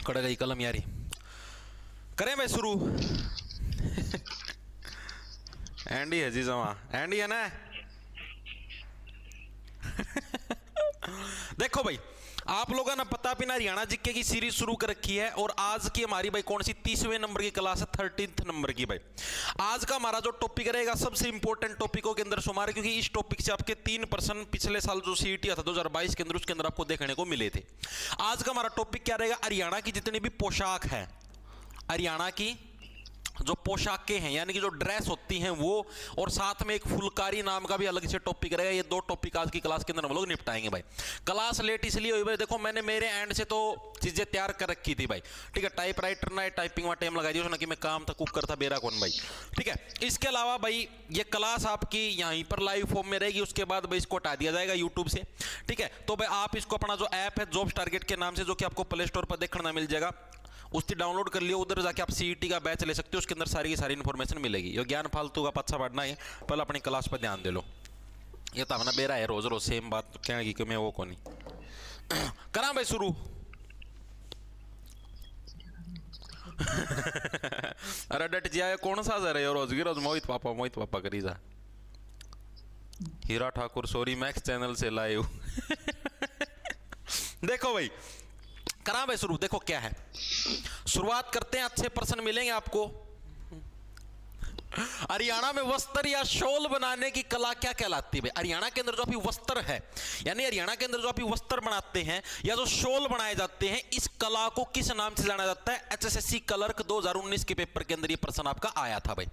कड़ गई कलम यारी। करें भाई शुरू। एंडी है जी जमा, एंडी है ना। देखो भाई, आप लोगों ने पता भी ना हरियाणा जीके की सीरीज शुरू कर रखी है और आज की हमारी भाई कौन सी 30वें नंबर की क्लास है, 13th नंबर की भाई। आज का हमारा जो टॉपिक रहेगा सबसे इंपॉर्टेंट टॉपिकों के अंदर शुमार है, क्योंकि इस टॉपिक से आपके 3% पिछले साल जो सीईटी था 2022 के अंदर, उसके अंदर आपको देखने को मिले थे। आज का हमारा टॉपिक क्या रहेगा, हरियाणा की जितनी भी पोशाक है, हरियाणा की जो पोशाकें हैं यानी कि जो ड्रेस होती हैं वो, और साथ में एक फुलकारी नाम का भी अलग से टॉपिक रहेगा। ये दो टॉपिक आज की क्लास के अंदर हम लोग निपटाएंगे भाई। क्लास लेट इसलिए हुई भाई, देखो मैंने मेरे एंड से तो चीजें तैयार कर रखी थी भाई, ठीक है। टाइपराइटर ना टाइपिंग में टाइम लगा दिया उसने कि मैं काम था कुकर था बेरा कौन भाई, ठीक है। इसके अलावा भाई ये क्लास आपकी यहीं पर लाइव फॉर्म में रहेगी, उसके बाद भाई इसको हटा दिया जाएगा यूट्यूब से, ठीक है। तो भाई आप इसको अपना जो ऐप है जॉब्स टारगेट के नाम से, जो कि आपको प्ले स्टोर पर देखना मिल जाएगा, उसकी डाउनलोड कर लियो। उधर जाके आप सीईटी का बैच ले सकते हो, उसके अंदर सारी की सारी इन्फॉर्मेशन मिलेगी। ये ज्ञान फालतू का पच्छा पढ़ना है, पहले अपनी क्लास पर ध्यान दे लो। ये तो अपना बेरा है रोज रोज सेम बात कहने की, मैं वो को नहीं करा भाई शुरू। अरे डट जाए कौन सा जा रहे हो रोज की रोज, मोहित पापा करी जा। हीरा ठाकुर सॉरी मैक्स चैनल से लाइव। देखो भाई करा भाई शुरू। देखो क्या है, शुरुआत करते हैं, अच्छे प्रश्न मिलेंगे आपको। हरियाणा में वस्त्र या शॉल बनाने की कला क्या कहलाती है? हरियाणा के अंदर जो अभी वस्त्र है, यानी हरियाणा के अंदर जो अभी वस्त्र बनाते हैं या जो शॉल बनाए जाते हैं, इस कला को किस नाम से जाना जाता है? एचएसएससी क्लर्क 2019 के पेपर के अंदर ये प्रश्न आपका आया था भाई।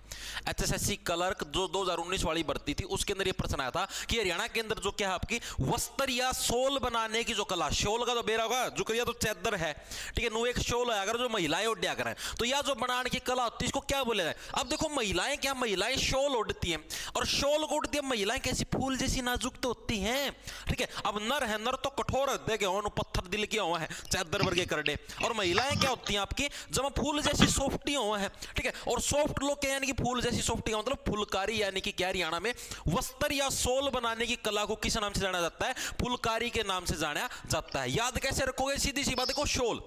एचएसएससी क्लर्क जो 2019 वाली भर्ती थी उसके अंदर ये प्रश्न आया था कि हरियाणा के अंदर जो क्या है आपकी वस्त्र या शॉल बनाने की जो कला, शॉल का तो बेरा होगा जो करिया तो चैदर है, ठीक है। नो एक शॉल है अगर जो महिलाएं ओढ़िया करें, तो यह जो बनाने की कला होती है इसको क्या बोले जाए? अब देखो महिलाएं क्या, महिलाएं शॉल ओढ़ती हैं, और शॉल को ओढ़ती है महिलाएं कैसी फूल जैसी नाजुक तो होती हैं, ठीक है। अब नर है, नर तो कठोर देखे हो, पत्थर दिल के हुआ है, चादर वर्गे करडे, और महिलाएं क्या होती हैं आपकी जब फूल जैसी सॉफ्टी हुआ है, ठीक है। और सॉफ्ट लोग क्या यानी कि फूल जैसी सॉफ्टी का मतलब फुलकारी, यानी कि क्या हरियाणा में वस्त्र या शॉल बनाने की कला को किस नाम से जाना जाता है? फुलकारी के नाम से जाना जाता है। याद कैसे रखोगे? सीधी सी बात, देखो शॉल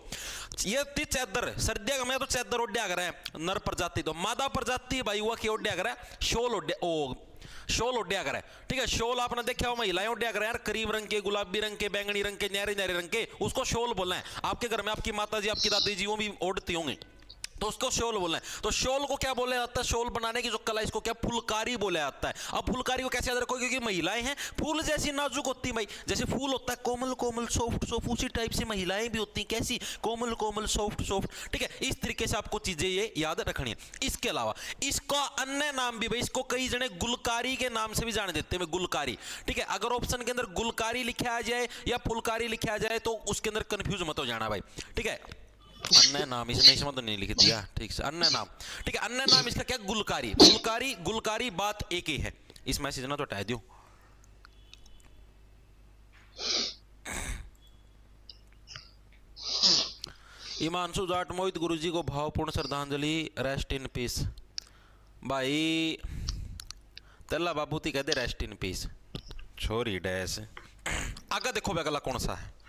ये होती चादर, सर्दिया का मैं तो चादर ओढ़िया कर नर प्रजाति, तो मादा प्रजाति भाई हुआ क्या ओढ़िया करे? शॉल ओढ़िया, ओ शॉल ओढ़िया करे, ठीक है। शॉल आपने देखा हो महिलाएं ओढ़िया करे यार, करीम रंग के, गुलाबी रंग के, बैंगनी रंग के, न्यारे न्यारे रंग के, उसको शॉल बोलना है। आपके घर में आपकी माता जी आपकी दादी जी वो भी ओढ़ती होंगी, तो उसको शॉल बोलना है। तो शॉल को क्या बोला जाता है? शॉल बनाने की जो कला इसको क्या फुलकारी बोला जाता है। अब फुलकारी को कैसे याद रखोगे? क्योंकि महिलाएं हैं फूल जैसी नाजुक होती है भाई, जैसे फूल होता है कोमल कोमल सॉफ्ट सॉफ्ट, उसी टाइप से महिलाएं भी होती हैं कैसी? कोमल कोमल सॉफ्ट सॉफ्ट, ठीक है। इस तरीके से आपको चीजें ये याद रखनी है। इसके अलावा इसका अन्य नाम भी भाई, इसको कई जने गुलकारी के नाम से भी जाने देते हैं, गुलकारी, ठीक है। अगर ऑप्शन के अंदर गुलकारी लिखा आ जाए या फुलकारी लिखा आ जाए तो उसके अंदर कंफ्यूज मत हो जाना भाई, ठीक है। अन्य नाम इसमें तो नहीं लिख दिया, ठीक है। अन्य नाम, ठीक है, अन्य नाम इसका क्या? गुलकारी, फुलकारी, गुलकारी बात एक ही है। इस मैसेज ना तो हटा दूं। हिमांशु जाट, मोहित गुरुजी को भावपूर्ण श्रद्धांजलि, रेस्ट इन पीस। भाई तेला बाबू ती कहते रेस्ट इन पीस, छोरी डैश। आगे देखो अगला कौन सा है?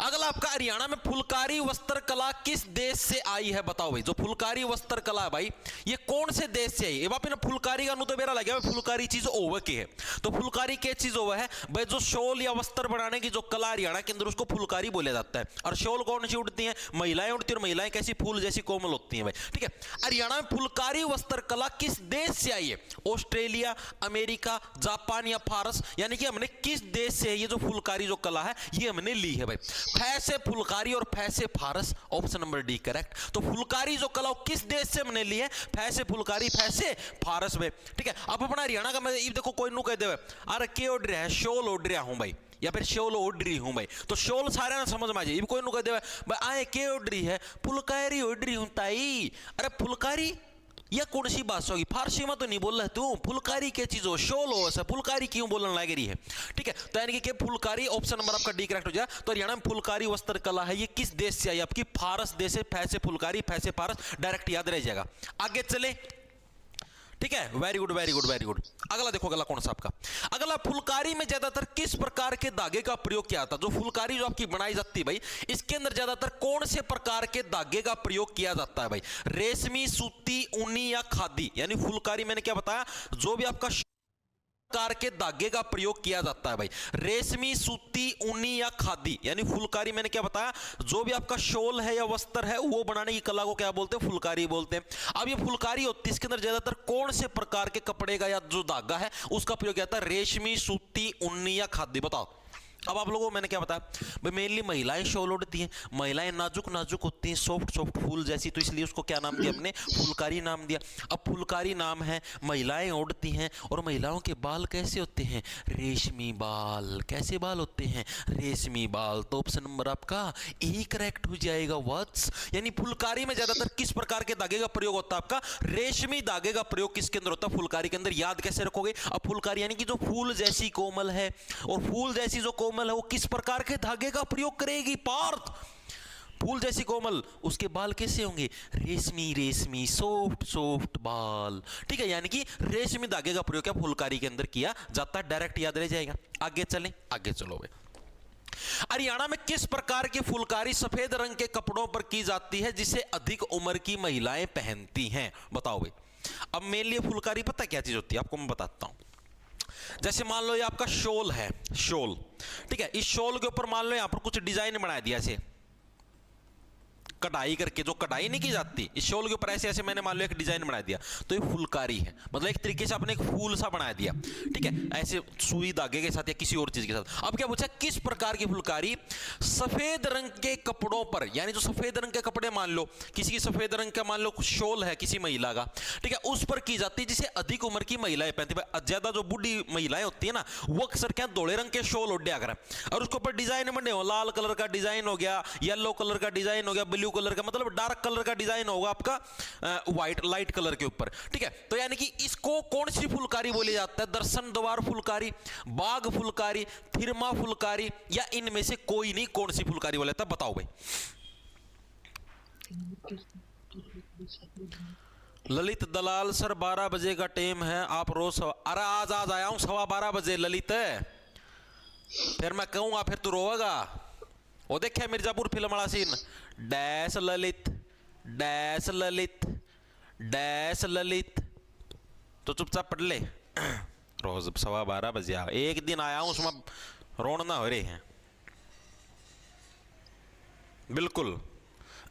अगला आपका हरियाणा में फुलकारी वस्त्र कला किस देश से आई है? बताओ भाई, जो फुलकारी वस्त्र कला है भाई ये कौन से देश से आई? ये बाप ने फुलकारी का नु तो बेरा लगे फुलकारी चीज ओवर की है, तो फुलकारी क्या चीज ओवर है भाई? जो शॉल या वस्त्र बनाने की जो कला हरियाणा के अंदर उसको फुलकारी बोला जाता है। और शॉल कौन सी उड़ती है? महिलाएं उड़ती है, और महिलाएं कैसी? फूल जैसी कोमल होती है भाई, ठीक है। हरियाणा में फुलकारी वस्त्र कला किस देश से आई है? ऑस्ट्रेलिया, अमेरिका, जापान या फारस, यानी कि हमने किस देश से ये जो फुलकारी जो कला है ये हमने ली है भाई। फैसे फुलकारी और फैसे फारस, ऑप्शन नंबर डी करेक्ट। तो फुलकारी जो कला किस देश से हमने ली है? फैसे फुलकारी फैसे फारस में, ठीक है। अब अपना हरियाणा का मैं देखो कोई नु कह दे अरे के ओढ़ रहा है, शॉल ओढ़ रहा हूं भाई, या फिर शॉल ओढ़ रही हूं भाई, तो शॉल सारे ना समझ में आ जाए। कोई नु कह दे भाई आए के ओढ़ रही है, फुलकारी ओढ़ रही हूं ताई। अरे फुलकारी यह कौन सी बात होगी? फारसी में तो नहीं बोल रहा तू, फुलकारी क्या चीज हो? शॉल हो, ऐसा फुलकारी क्यों बोलने लग रही है, ठीक है। तो यानी कि फुलकारी ऑप्शन नंबर आपका डी करेक्ट हो जाए। तो हरियाणा में फुलकारी वस्त्र कला है ये किस देश से आई? आपकी फारस देश से। फैसे फुलकारी फैसे फारस, डायरेक्ट याद रह जाएगा। आगे चले, ठीक है, very good very good very good. अगला देखो, अगला कौन सा आपका, अगला फुलकारी में ज्यादातर किस प्रकार के धागे का प्रयोग किया जाता है? जो फुलकारी जो आपकी बनाई जाती है भाई, इसके अंदर ज्यादातर कौन से प्रकार के धागे का प्रयोग किया जाता है भाई? रेशमी, सूती, ऊनी या खादी? यानी फुलकारी मैंने क्या बताया, जो भी आपका प्रकार के धागे का प्रयोग किया जाता है भाई, रेशमी, सूती, ऊनी या खादी। यानी फुलकारी मैंने क्या बताया, जो भी आपका शॉल है या वस्त्र है वो बनाने की कला को क्या बोलते हैं? फुलकारी बोलते हैं। अब ये फुलकारी होती है, इसके अंदर ज्यादातर कौन से प्रकार के कपड़े का या जो धागा है उसका प्रयोग किया जाता है? रेशमी, सूती, ऊनी या खादी? बताओ। अब आप लोगों को मैंने क्या बताया भाई, मेनली महिलाएं शॉल ओढ़ती हैं, महिलाएं नाजुक नाजुक होती हैं, सॉफ्ट सॉफ्ट फूल जैसी, तो इसलिए उसको क्या नाम दिया हमने? फुलकारी नाम दिया। अब फुलकारी नाम है, महिलाएं ओढ़ती हैं, और महिलाओं के बाल कैसे होते हैं? रेशमी बाल। कैसे बाल होते हैं? रेशमी बाल। तो ऑप्शन नंबर आपका ए करेक्ट हो जाएगा। व्हाट्स, यानी फुलकारी में ज्यादातर किस प्रकार के धागे का प्रयोग होता है? आपका रेशमी धागे का प्रयोग किसके अंदर होता है? फुलकारी के अंदर। याद कैसे रखोगे? अब फुलकारी यानी कि जो फूल जैसी कोमल है, और फूल जैसी जो कोमल है वो किस प्रकार के धागे का प्रयोग करेगी? पार्थ, फूल जैसी कोमल, उसके बाल कैसे होंगे? रेशमी रेशमी, सॉफ्ट सॉफ्ट बाल। ठीक है, यानी कि रेशमी धागे का प्रयोग क्या फुलकारी के अंदर किया जाता है। डायरेक्ट याद रह जाएगा। आगे चलें, आगे चलो भाई। हरियाणा में किस प्रकार की फुलकारी सफेद रंग के कपड़ों पर की जाती है जिसे अधिक उम्र की महिलाएं पहनती हैं? बताओ भाई। अब मेरे लिए फुलकारी पता क्या चीज होती है, आपको मैं बताता हूं। जैसे मान लो ये आपका शॉल है, शॉल, ठीक है, इस शॉल के ऊपर मान लो यहां पर कुछ डिजाइन बना दिया, ऐसे कढ़ाई करके, जो कढ़ाई नहीं की जाती, इस शॉल के ऊपर ऐसे ऐसे मैंने मान लो एक डिजाइन बना दिया, तो ये फुलकारी है। मतलब एक तरीके से आपने एक फूल सा बना दिया, ठीक है, ऐसे सुई धागे के साथ या किसी और चीज के साथ। अब क्या पूछा, किस प्रकार की फुलकारी सफेद रंग के कपड़ों पर, यानी जो सफेद रंग के कपड़े मान लो, किसी की सफेद रंग का मान लो शॉल है किसी महिला का, ठीक है, उस पर की जाती है जिसे अधिक उम्र की महिलाएं पहनती है। ज्यादा जो बूढ़ी महिलाएं होती है ना, वो अक्सर क्या धोले रंग के शॉल ओढ़ करें, और उसके ऊपर डिजाइन बने हो, लाल कलर का डिजाइन हो गया, येलो कलर का डिजाइन हो गया, ब्लू कलर का, मतलब डार्क कलर का डिजाइन होगा आपका व्हाइट लाइट कलर के ऊपर, ठीक है। तो यानी कि इसको कौन सी फुलकारी बोली जाता है? दर्शन द्वार फुलकारी, बाग फुलकारी, थिरमा फुलकारी, या इनमें से कोई नहीं? कौन सी फुलकारी बोला जाता है? बताओ भाई। ललित दलाल सर 12 बजे का टाइम है, आप रोज अरे आज आया हूं 12:15 बजे ललित, फिर मैं कहूंगा फिर तू रोएगा। वो देखा मिर्जापुर फिल्म वाला scene, dash Lalit dash Lalit dash Lalit, तो चुपचाप पढ़ ले। रोज 12:15 बजे आ, एक दिन आया हूं उसमें रोना ना हो रहे हैं बिल्कुल।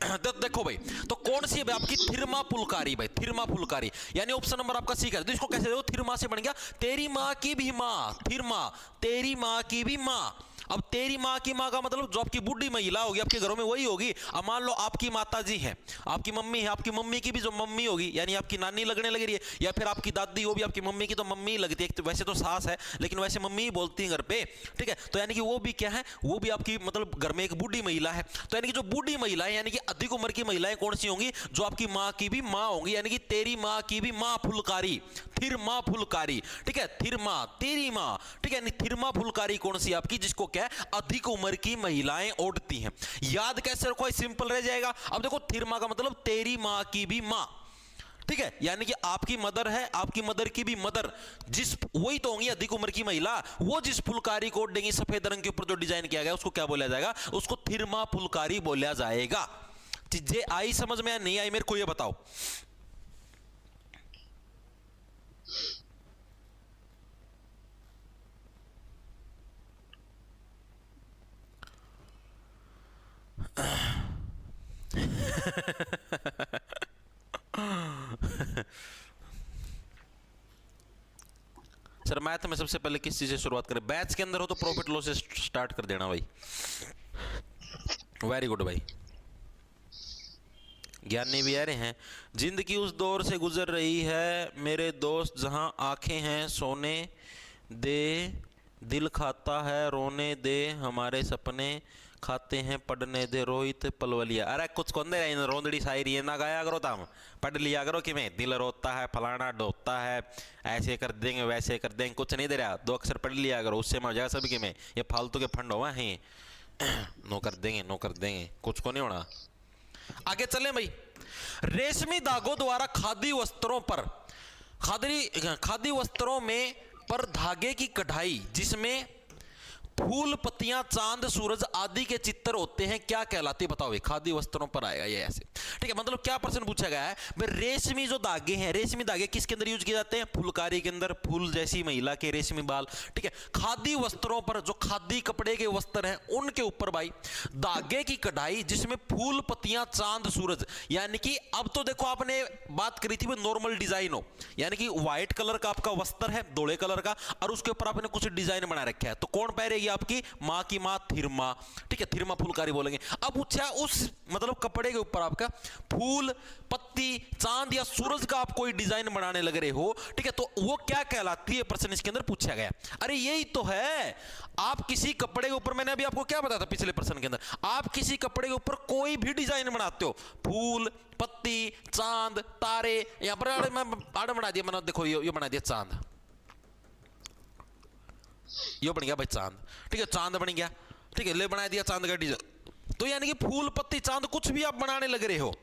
देखो भाई, तो कौन सी है आपकी? थिरमा फुलकारी भाई, थिरमा फुलकारी, यानी ऑप्शन नंबर आपका सी कर। तो इसको कैसे देखो, थिरमा से बन गया तेरी माँ की भी माँ, थिरमा, तेरी माँ की भी माँ। अब तेरी माँ की माँ का मतलब जो आपकी बूढ़ी महिला होगी आपके घरों में वही होगी। अब मान लो आपकी माता जी है, आपकी मम्मी है, आपकी मम्मी की भी जो मम्मी होगी यानी आपकी नानी लगने लग रही है, या फिर आपकी दादी हो भी आपकी मम्मी की तो मम्मी लगती है। तो वैसे तो सास है लेकिन वैसे मम्मी ही बोलती है घर पे, ठीक है। तो यानी कि वो भी क्या है, वो भी आपकी मतलब घर में एक बूढ़ी महिला है। तो यानी कि जो बूढ़ी महिला है यानी कि अधिक उम्र की महिलाएं कौन सी होंगी? जो आपकी माँ की भी माँ होंगी, यानी कि तेरी माँ की भी माँ फुलकारी, थिरमा फुलकारी, ठीक है, थिरमा तेरी माँ, ठीक है। थिरमा फुलकारी कौन सी आपकी? जिसको क्या है, अधिक उम्र की महिलाएं ओढ़ती हैं। याद कैसे रखो, सिंपल रह जाएगा। अब देखो थिरमा का मतलब तेरी माँ की भी माँ, ठीक है, यानी कि आपकी मदर है, आपकी मदर की भी मदर, जिस वही तो होंगी अधिक उम्र की महिला, वो जिस फुलकारी को देंगी सफेद रंग के ऊपर जो डिजाइन किया गया उसको क्या बोला जाएगा? उसको थिरमा फुलकारी बोला जाएगा। चीजें आई समझ में या नहीं आई मेरे को ये बताओ। सर मैथ में सबसे पहले किस चीज से शुरुआत करें? बैच के अंदर हो तो प्रॉफिट लॉस से स्टार्ट कर देना भाई। वेरी गुड भाई, ज्ञानी भी आ रहे हैं। जिंदगी उस दौर से गुजर रही है मेरे दोस्त जहां आंखें हैं सोने दे, दिल खाता है रोने दे, हमारे सपने खाते हैं पढ़ने दे, रोहित पलवलिया। अरे कुछ कौन दे रहा, रोंदड़ी शायरी है ना गाया करो, तुम पढ़ लिया करो कि मैं दिल रोता है फलाना डोता है, ऐसे कर देंगे वैसे कर देंगे, कुछ नहीं दे रहा, 2 अक्षर पढ़ लिया करो, उससे मर जाएगा सभी के में। ये फालतू के फंड हुआ है, नो कर देंगे नो कर देंगे, कुछ को नहीं होना। आगे चले भाई। रेशमी धागों द्वारा खादी वस्त्रों पर खादी वस्त्रों में पर धागे की कढ़ाई जिसमें फूल, पत्तियां, चांद, सूरज आदि के चित्र होते हैं क्या कहलाते हैं? बताओ। खादी वस्त्रों पर आएगा ये ऐसे, ठीक है। मतलब क्या प्रश्न पूछा गया है भाई, रेशमी जो धागे हैं, रेशमी धागे किसके अंदर यूज किए जाते हैं? फुलकारी के अंदर, फूल जैसी महिला के रेशमी बाल, ठीक है। खादी वस्त्रों पर, जो खादी कपड़े के वस्त्र हैं उनके ऊपर भाई धागे की कढ़ाई जिसमें फूल, पत्तियां, चांद, सूरज, यानी कि अब तो देखो आपने बात करी थी भाई नॉर्मल डिजाइन हो, यानी कि व्हाइट कलर का आपका वस्त्र है, धोले कलर का, और उसके ऊपर आपने कुछ डिजाइन बना रखा है, तो कौन पहनेगी? आपकी मां की मां थिरमा, ठीक है, थिरमा फुलकारी बोलेंगे। अब पूछा उस मतलब कपड़े के ऊपर आपका फूल, पत्ती, चांद या सूरज का आप कोई डिजाइन बनाने लग रहे हो, ठीक है, तो वो क्या कहलाती है? प्रश्न इसके अंदर पूछा गया। अरे यही तो है, आप किसी कपड़े के ऊपर, मैंने अभी आपको क्या बताया था पिछले प्रश्न के अंदर, आप किसी कपड़े के ऊपर कोई भी डिजाइन बनाते हो, फूल, पत्ती, चांद, तारे, यहां पर आड़ बना दिया मैंने, देखो ये बना दिया चांद, ये बन गया भाई चांद, ठीक है, चांद बन गया, ठीक है, ले बना दिया चांद का डिजाइन। तो यानी कि फूल, पत्ती, चांद कुछ भी आप बनाने लग रहे हो,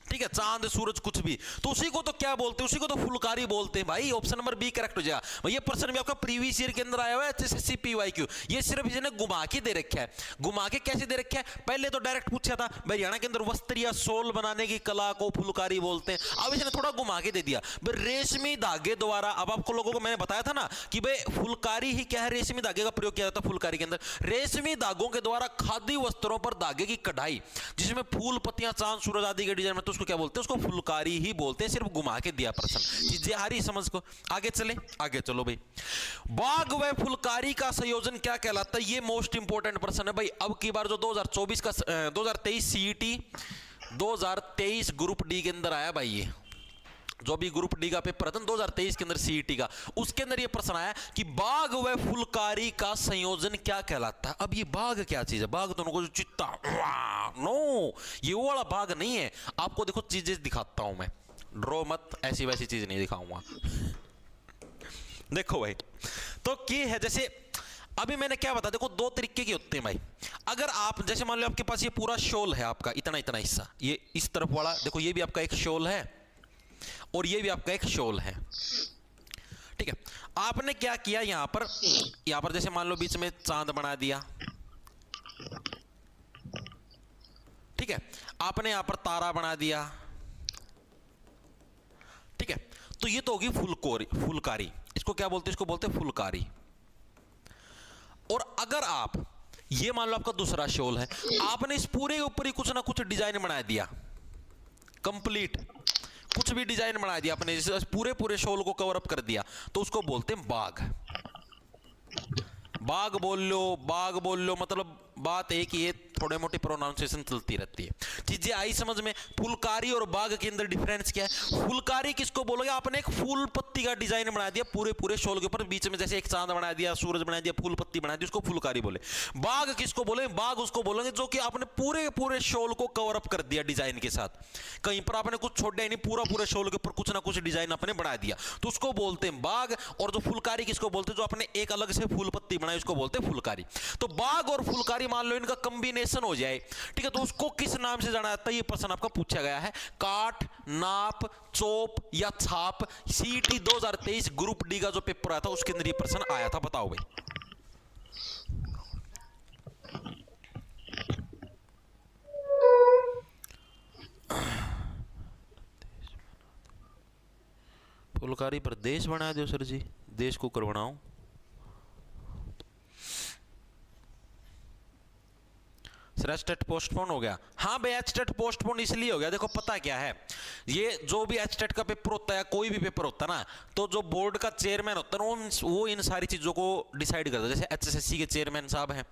ठीक है, चांद, सूरज कुछ भी, तो उसी को तो क्या बोलते हैं? उसी को तो फुलकारी बोलते हैं भाई। ऑप्शन नंबर बी करेक्ट हो जाएगा। ये प्रश्न भी आपका प्रीवियस ईयर के अंदर आया हुआ है, एचएसएससी पीवाईक्यू। ये सिर्फ इसने घुमा के दे रखा है। घुमा के कैसे दे रखा है? पहले तो डायरेक्ट पूछा था भाई हरियाणा के अंदर वस्त्र या शॉल बनाने की कला को फुलकारी बोलते हैं, अब इसने थोड़ा घुमा के दे दिया भाई रेशमी धागे द्वारा। अब आपको लोगों को मैंने बताया था ना कि भाई फुलकारी ही क्या है, रेशमी धागे का प्रयोग किया जाता है फुलकारी के अंदर। रेशमी धागों के द्वारा खादी वस्त्रों पर धागे की कढ़ाई जिसमें फूल, पत्तियां, चांद, सूरज आदि के डिजाइन में, तो उसको क्या बोलते हैं? उसको फुलकारी ही बोलते हैं। सिर्फ घुमा के दिया प्रश्न, चीजें आ रही समझ को। आगे चले, आगे चलो भाई। बाग व फुलकारी का संयोजन क्या कहलाता है? ये मोस्ट इंपोर्टेंट प्रश्न है भाई। अब की बार जो 2024 का 2023 सीईटी 2023 ग्रुप डी के अंदर आया भाई, ये जो भी ग्रुप डी का पेपर था 2023 के अंदर सीईटी का, उसके अंदर ये प्रश्न आया कि बाग व फुलकारी का संयोजन क्या कहलाता है। अब ये बाग क्या चीज है? बाग तो उनको जो चित्ता, नो, ये वो वाला बाग नहीं है। आपको देखो चीजें दिखाता हूं मैं, ड्रो मत, ऐसी वैसी चीज नहीं दिखाऊंगा। देखो भाई, तो क्या है, जैसे अभी मैंने क्या बताया, देखो दो तरीके के होते हैं भाई। अगर आप जैसे मान लो आपके पास ये पूरा शॉल है आपका, इतना इतना हिस्सा, ये इस तरफ वाला देखो, ये भी आपका एक शॉल है और ये भी आपका एक शॉल है, ठीक है। आपने क्या किया, यहां पर जैसे मान लो बीच में चांद बना दिया, ठीक है, आपने यहां पर तारा बना दिया, ठीक है, तो ये तो होगी फुलकारी। इसको क्या बोलते हैं? इसको बोलते हैं फुलकारी। और अगर आप ये मान लो आपका दूसरा शॉल है, आपने इस पूरे के ऊपर ही कुछ ना कुछ डिजाइन बना दिया, कंप्लीट कुछ भी डिजाइन बना दिया आपने, पूरे शॉल को कवर अप कर दिया, तो उसको बोलते हैं बाग। बाग बोल लो, मतलब बात है कि ये थोड़े मोटी प्रोनाउंसिएशन चलती रहती है। चीजें आई समझ में? फुलकारी और बाग के अंदर डिफरेंस क्या है? फुलकारी किसको बोलोगे? आपने एक फूल पत्ती का डिजाइन बना दिया पूरे शॉल के ऊपर, बीच में जैसे एक चांद बना दिया, सूरज बना दिया, फूल पत्ती बना दी, उसको फुलकारी बोले। बाग किसको बोले? बाग उसको बोलेंगे जो कि आपने पूरे शॉल को कवर अप कर दिया डिजाइन के साथ, कहीं पर आपने कुछ छोड़ दिया नहीं, पूरे शॉल के ऊपर कुछ ना कुछ डिजाइन आपने बना दिया, तो उसको बोलते हैं बाग। और जो फुलकारी किसको बोलते हैं? जो आपने एक अलग से फूल पत्ती बनाई, उसको बोलते हैं फुलकारी। तो बाग और फुलकारी मान लो इनका कॉम्बिनेशन हो जाए, ठीक है, तो उसको किस नाम से जाना जाता है? ये प्रश्न आपका पूछा गया है। काट, नाप, चोप या छाप। सीईटी 2023 ग्रुप डी का जो पेपर आया था उसके अंदर ये प्रश्न आया था। बताओ भाई। फुलकारी पर देश बना दो सर जी, देश को कर बनाओ। सर एचटेट पोस्टपोन हो गया। हाँ भाई, एचटेट पोस्टपोन इसलिए हो गया, देखो पता क्या है, ये जो भी एचटेट का पेपर होता है, कोई भी पेपर होता है ना, तो जो बोर्ड का चेयरमैन होता है ना, वो इन सारी चीजों को डिसाइड करता है। जैसे एचएसएससी के चेयरमैन साहब हैं,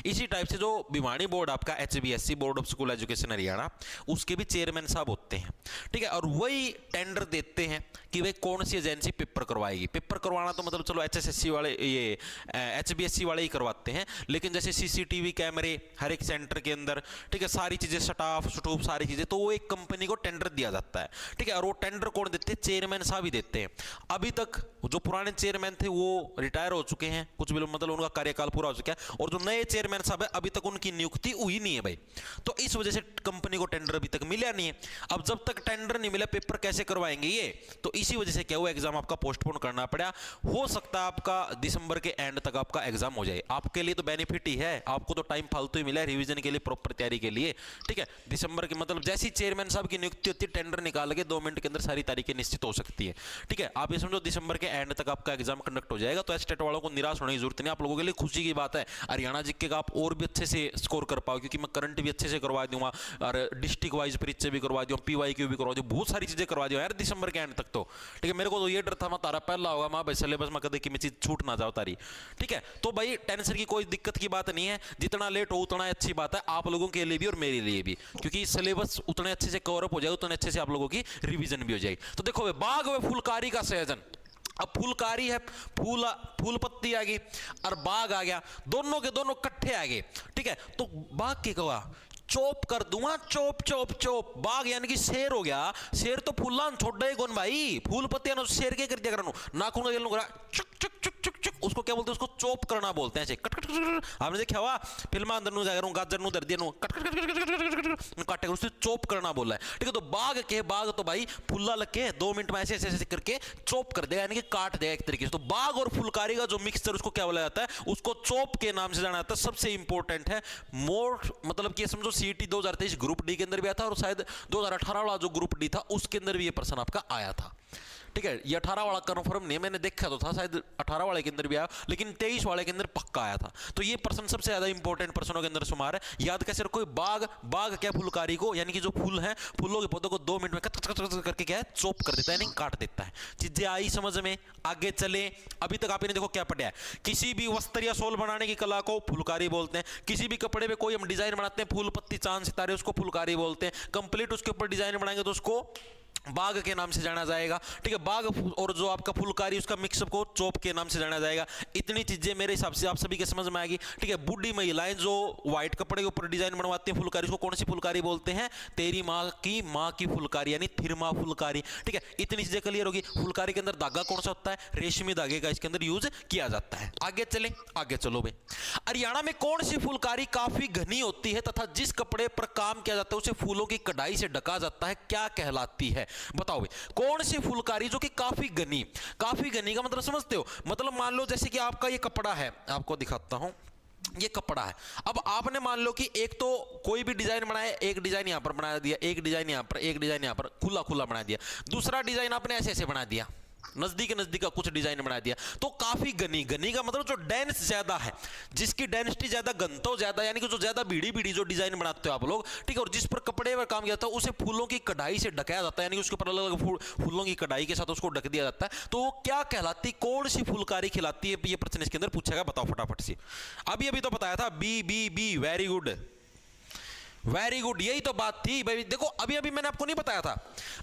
इसी टाइप से जो भिवानी बोर्ड आपका HBSC board of school education Haryana, उसके भी चेयरमैन साहब होते हैं, ठीक है। और वही टेंडर देते हैं कि भाई कौन सी एजेंसी पेपर करवाएगी। पेपर करवाना तो मतलब चलो एचएसएससी वाले, ये एचबीएससी वाले ही करवाते हैं, लेकिन जैसे सीसीटीवी कैमरे हर एक सेंटर के अंदर, ठीक है, सारी चीजें स्टाफ स्टूफ सारी चीजें, तो वो एक कंपनी को टेंडर दिया जाता है, ठीक है। और वो टेंडर कौन देते हैं? चेयरमैन साहब ही देते हैं। अभी तक जो पुराने चेयरमैन थे वो रिटायर हो चुके हैं, कुछ भी मतलब उनका कार्यकाल पूरा हो चुका है, और जो नए चेयरमैन साहब है अभी तक उनकी नियुक्ति हुई नहीं है भाई। तो इस वजह से कंपनी को टेंडर अभी तक मिला नहीं है। अब जब तक टेंडर नहीं मिला पेपर कैसे करवाएंगे ये? तो इसी वजह से क्या हुआ, एग्जाम आपका पोस्टपोन करना पड़ा। हो सकता है आपका दिसंबर के एंड तक आपका एग्जाम हो जाए। आपके लिए तो बेनिफिट ही है, आपको तो टाइम फालतू ही मिला है रिवीजन के लिए, प्रॉपर तैयारी के लिए, ठीक है। दिसंबर के मतलब जैसी चेयरमैन साहब की नियुक्ति होती है टेंडर निकाल के 2 मिनट के अंदर सारी तारीखें निश्चित हो सकती है, ठीक है। आप ये समझो दिसंबर के एंड तक आपका एग्जाम कंडक्ट हो जाएगा। तो एस्टेट वालों को निराश होने की जरूरत नहीं, आप लोगों के लिए खुशी की बात है। हरियाणा जीके का आप और भी अच्छे से स्कोर कर पाओ, क्योंकि मैं करंट भी अच्छे से करवा दूंगा और डिस्ट्रिक्ट वाइज परीक्षा भी करवा दूँ, PYQ भी करवा दूँ, बहुत सारी चीजें करवा दूँ यार दिसंबर के एंड तक। तो ठीक है, मेरे को तो ये डर था मैं तारा पहला होगा माँ भाई सिलेबस में कदे की मैं चीज छूट ना जाओ तारी, ठीक है। तो भाई टेंशन की कोई दिक्कत की बात नहीं है, जितना लेट हो उतना अच्छी बात है आप लोगों के लिए भी और मेरे लिए भी, क्योंकि सिलेबस उतने अच्छे से कवर अप हो जाएगा, उतने अच्छे से आप लोगों की रिवीजन भी हो जाएगी। तो देखो बाग व फुलकारी का संयोजन, अब फुलकारी है, फूल पत्ती आ गई और बाग आ गया, दोनों के दोनों इकट्ठे आ गए, ठीक है। तो बाग के कहा चोप कर दूंगा, चोप चोप चोप। बाग यानी कि शेर हो गया, शेर तो फूला छोड़ कौन भाई, फूल पत्तियां शेर के कर दिया करा, नाखून का गेल चुक चुक चुक चुक चुक, उसको क्या बोलते हैं? उसको चोप करना बोलते हैं, ऐसे कट कट कट। आपने देखा हुआ फिल्म अंदर नु जाकर गाजर नु दर दिया नु कट कट कट काटे, उससे चोप करना बोला है, ठीक है। तो बाग के बाग तो भाई फुल्ला लग के 2 मिनट में ऐसे ऐसे ऐसे करके चोप कर देगा, यानी कि काट देगा एक तरीके से। तो बाग और फुलकारी का जो मिक्सचर उसको क्या बोला जाता है? उसको चोप के नाम से जाना जाता है। सबसे इंपॉर्टेंट है मोर, मतलब कि समझो CET 2023 ग्रुप डी के अंदर भी आया था, और शायद 2018 वाला जो ग्रुप डी था उसके अंदर भी ये प्रश्न आपका आया था, ठीक है। ये 18 वाला कंफर्म नहीं है, मैंने देखा तो था शायद 18 वाले के अंदर भी आया, लेकिन 23 वाले के अंदर पक्का आया था। तो ये प्रश्न सबसे ज्यादा इंपॉर्टेंट प्रश्नों के अंदर शुमार है, याद कैसे रखो। बाग, बाग क्या फुलकारी को, यानी कि जो फूल है फूलों के पौधों को 2 मिनट में कट कट कट करके क्या है चोप कर देता है, यानी काट देता है। चीजें आई समझ में? आगे चले। अभी तक आपने देखो क्या पढ़ा है, किसी भी वस्त्र या शॉल बनाने की कला को फुलकारी बोलते हैं। किसी भी कपड़े पे कोई हम डिजाइन बनाते हैं, फूल पत्ती चांद सितारे, उसको फुलकारी बोलते हैं। कंप्लीट उसके ऊपर डिजाइन बनाएंगे तो उसको बाग के नाम से जाना जाएगा, ठीक है। बाग और जो आपका फुलकारी उसका मिक्सअप को चोप के नाम से जाना जाएगा। इतनी चीजें मेरे हिसाब से आप सभी के समझ में आएगी, ठीक है। बूढ़ी महिलाएं जो व्हाइट कपड़े के ऊपर डिजाइन बनवाती हैं फुलकारी, उसको कौन सी फुलकारी बोलते हैं? तेरी माँ की फुलकारी, यानी थिरमा फुलकारी, ठीक है। इतनी चीजें क्लियर होगी। फुलकारी के अंदर धागा कौन सा होता है? रेशमी धागे का इसके अंदर यूज किया जाता है। आगे चले, आगे चलो भाई। हरियाणा में कौन सी फुलकारी काफी घनी होती है तथा जिस कपड़े पर काम किया जाता है उसे फूलों की कढ़ाई से ढका जाता है, क्या कहलाती है? बताओ भाई, कौन सी फुलकारी जो कि काफी घनी, काफी घनी का मतलब समझते हो? मतलब मान लो जैसे कि आपका ये कपड़ा है, आपको दिखाता हूं, ये कपड़ा है। अब आपने मान लो कि एक तो कोई भी डिजाइन बनाया, एक डिजाइन यहां पर बना दिया, एक डिजाइन यहां पर, एक डिजाइन यहां पर खुला खुला बना दिया, दूसरा डिजाइन आपने ऐसे ऐसे बना दिया, नजदीक नजदीक का कुछ डिजाइन बना दिया, तो काफी घनी। घनी का मतलब जो डेंस ज्यादा है, जिसकी डेंसिटी ज्यादा, घनत्व ज्यादा, यानी कि जो ज्यादा बीड़ी बीड़ी जो डिजाइन बनाते हो आप लोग, ठीक है। और जिस पर कपड़े पर काम किया जाता है उसे फूलों की कढ़ाई से ढकाया जाता है, यानी कि उसके ऊपर अलग अलग फूलों की कढ़ाई के साथ उसको ढक दिया जाता है। तो वो क्या कहलाती, कौन सी फुलकारी खिलाती है? ये प्रश्न इसके अंदर पूछेगा, बताओ फटाफट से। अभी अभी तो बताया था, B B B, very good very good, यही तो बात थी भाई। देखो अभी अभी मैंने आपको नहीं बताया था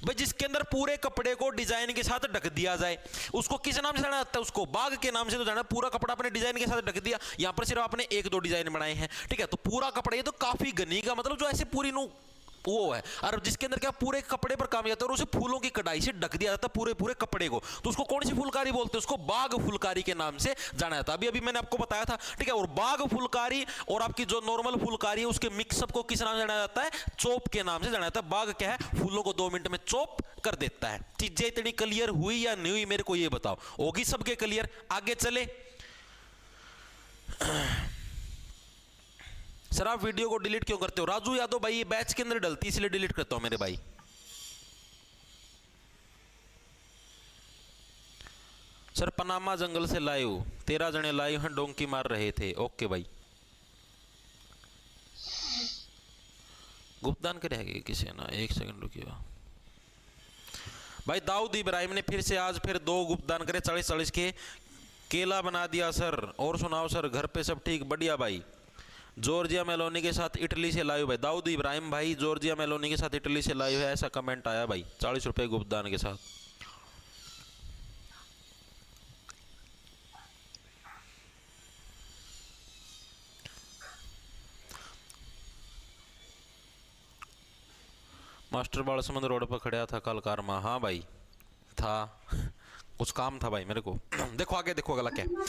भाई, जिसके अंदर पूरे कपड़े को डिजाइन के साथ ढक दिया जाए उसको किस नाम से जाना जाता है? उसको बाग के नाम से तो जाना। पूरा कपड़ा अपने डिजाइन के साथ ढक दिया, यहां पर सिर्फ आपने 1-2 डिजाइन बनाए हैं, ठीक है। तो पूरा कपड़ा, ये तो काफी घनी का मतलब जो ऐसे पूरी नु वो है, और जिसके अंदर क्या पूरे कपड़े पर काम जाता है और उसे फूलों की कढ़ाई से ढक दिया जाता है पूरे पूरे कपड़े को, तो उसको कौन सी फुलकारी बोलते हैं? उसको बाग फुलकारी के नाम से जाना जाता है। अभी अभी मैंने आपको बताया था, ठीक है। और बाग फुलकारी और आपकी जो नॉर्मल फुलकारी है उसके मिक्सअप को किस नाम से जाना जाता है? चोप के नाम से जाना जाता है। बाग क्या है? फूलों को 2 मिनट में चोप कर देता है। चीजें इतनी क्लियर हुई या नहीं हुई मेरे को ये बताओ, होगी सबके क्लियर? आगे चले। सर आप वीडियो को डिलीट क्यों करते हो? राजू यादव भाई, ये बैच के अंदर डलती इसलिए डिलीट करता हूं मेरे भाई। सर पनामा जंगल से लाइव 13 जने लाइव हैं, डोंकी मार रहे थे। ओके भाई, गुप्तदान करेंगे किसी ना, 1 सेकंड रुकिए भाई। दाऊद इब्राहिम ने फिर से आज फिर 2 गुप्तदान करे, 40-40 के केला बना दिया सर। और सुनाओ सर, घर पे सब ठीक? बढ़िया भाई। जॉर्जिया मेलोनी के साथ इटली से लाइव है, दाऊद इब्राहिम भाई जॉर्जिया मेलोनी के साथ इटली से लाइव है, ऐसा कमेंट आया भाई। 40 रुपए गुप्तदान के साथ। मास्टर बालसमुंद रोड पर खड़ा था कल कारमा। हाँ भाई था, कुछ काम था भाई मेरे को। देखो आगे, देखो अगला क्या है।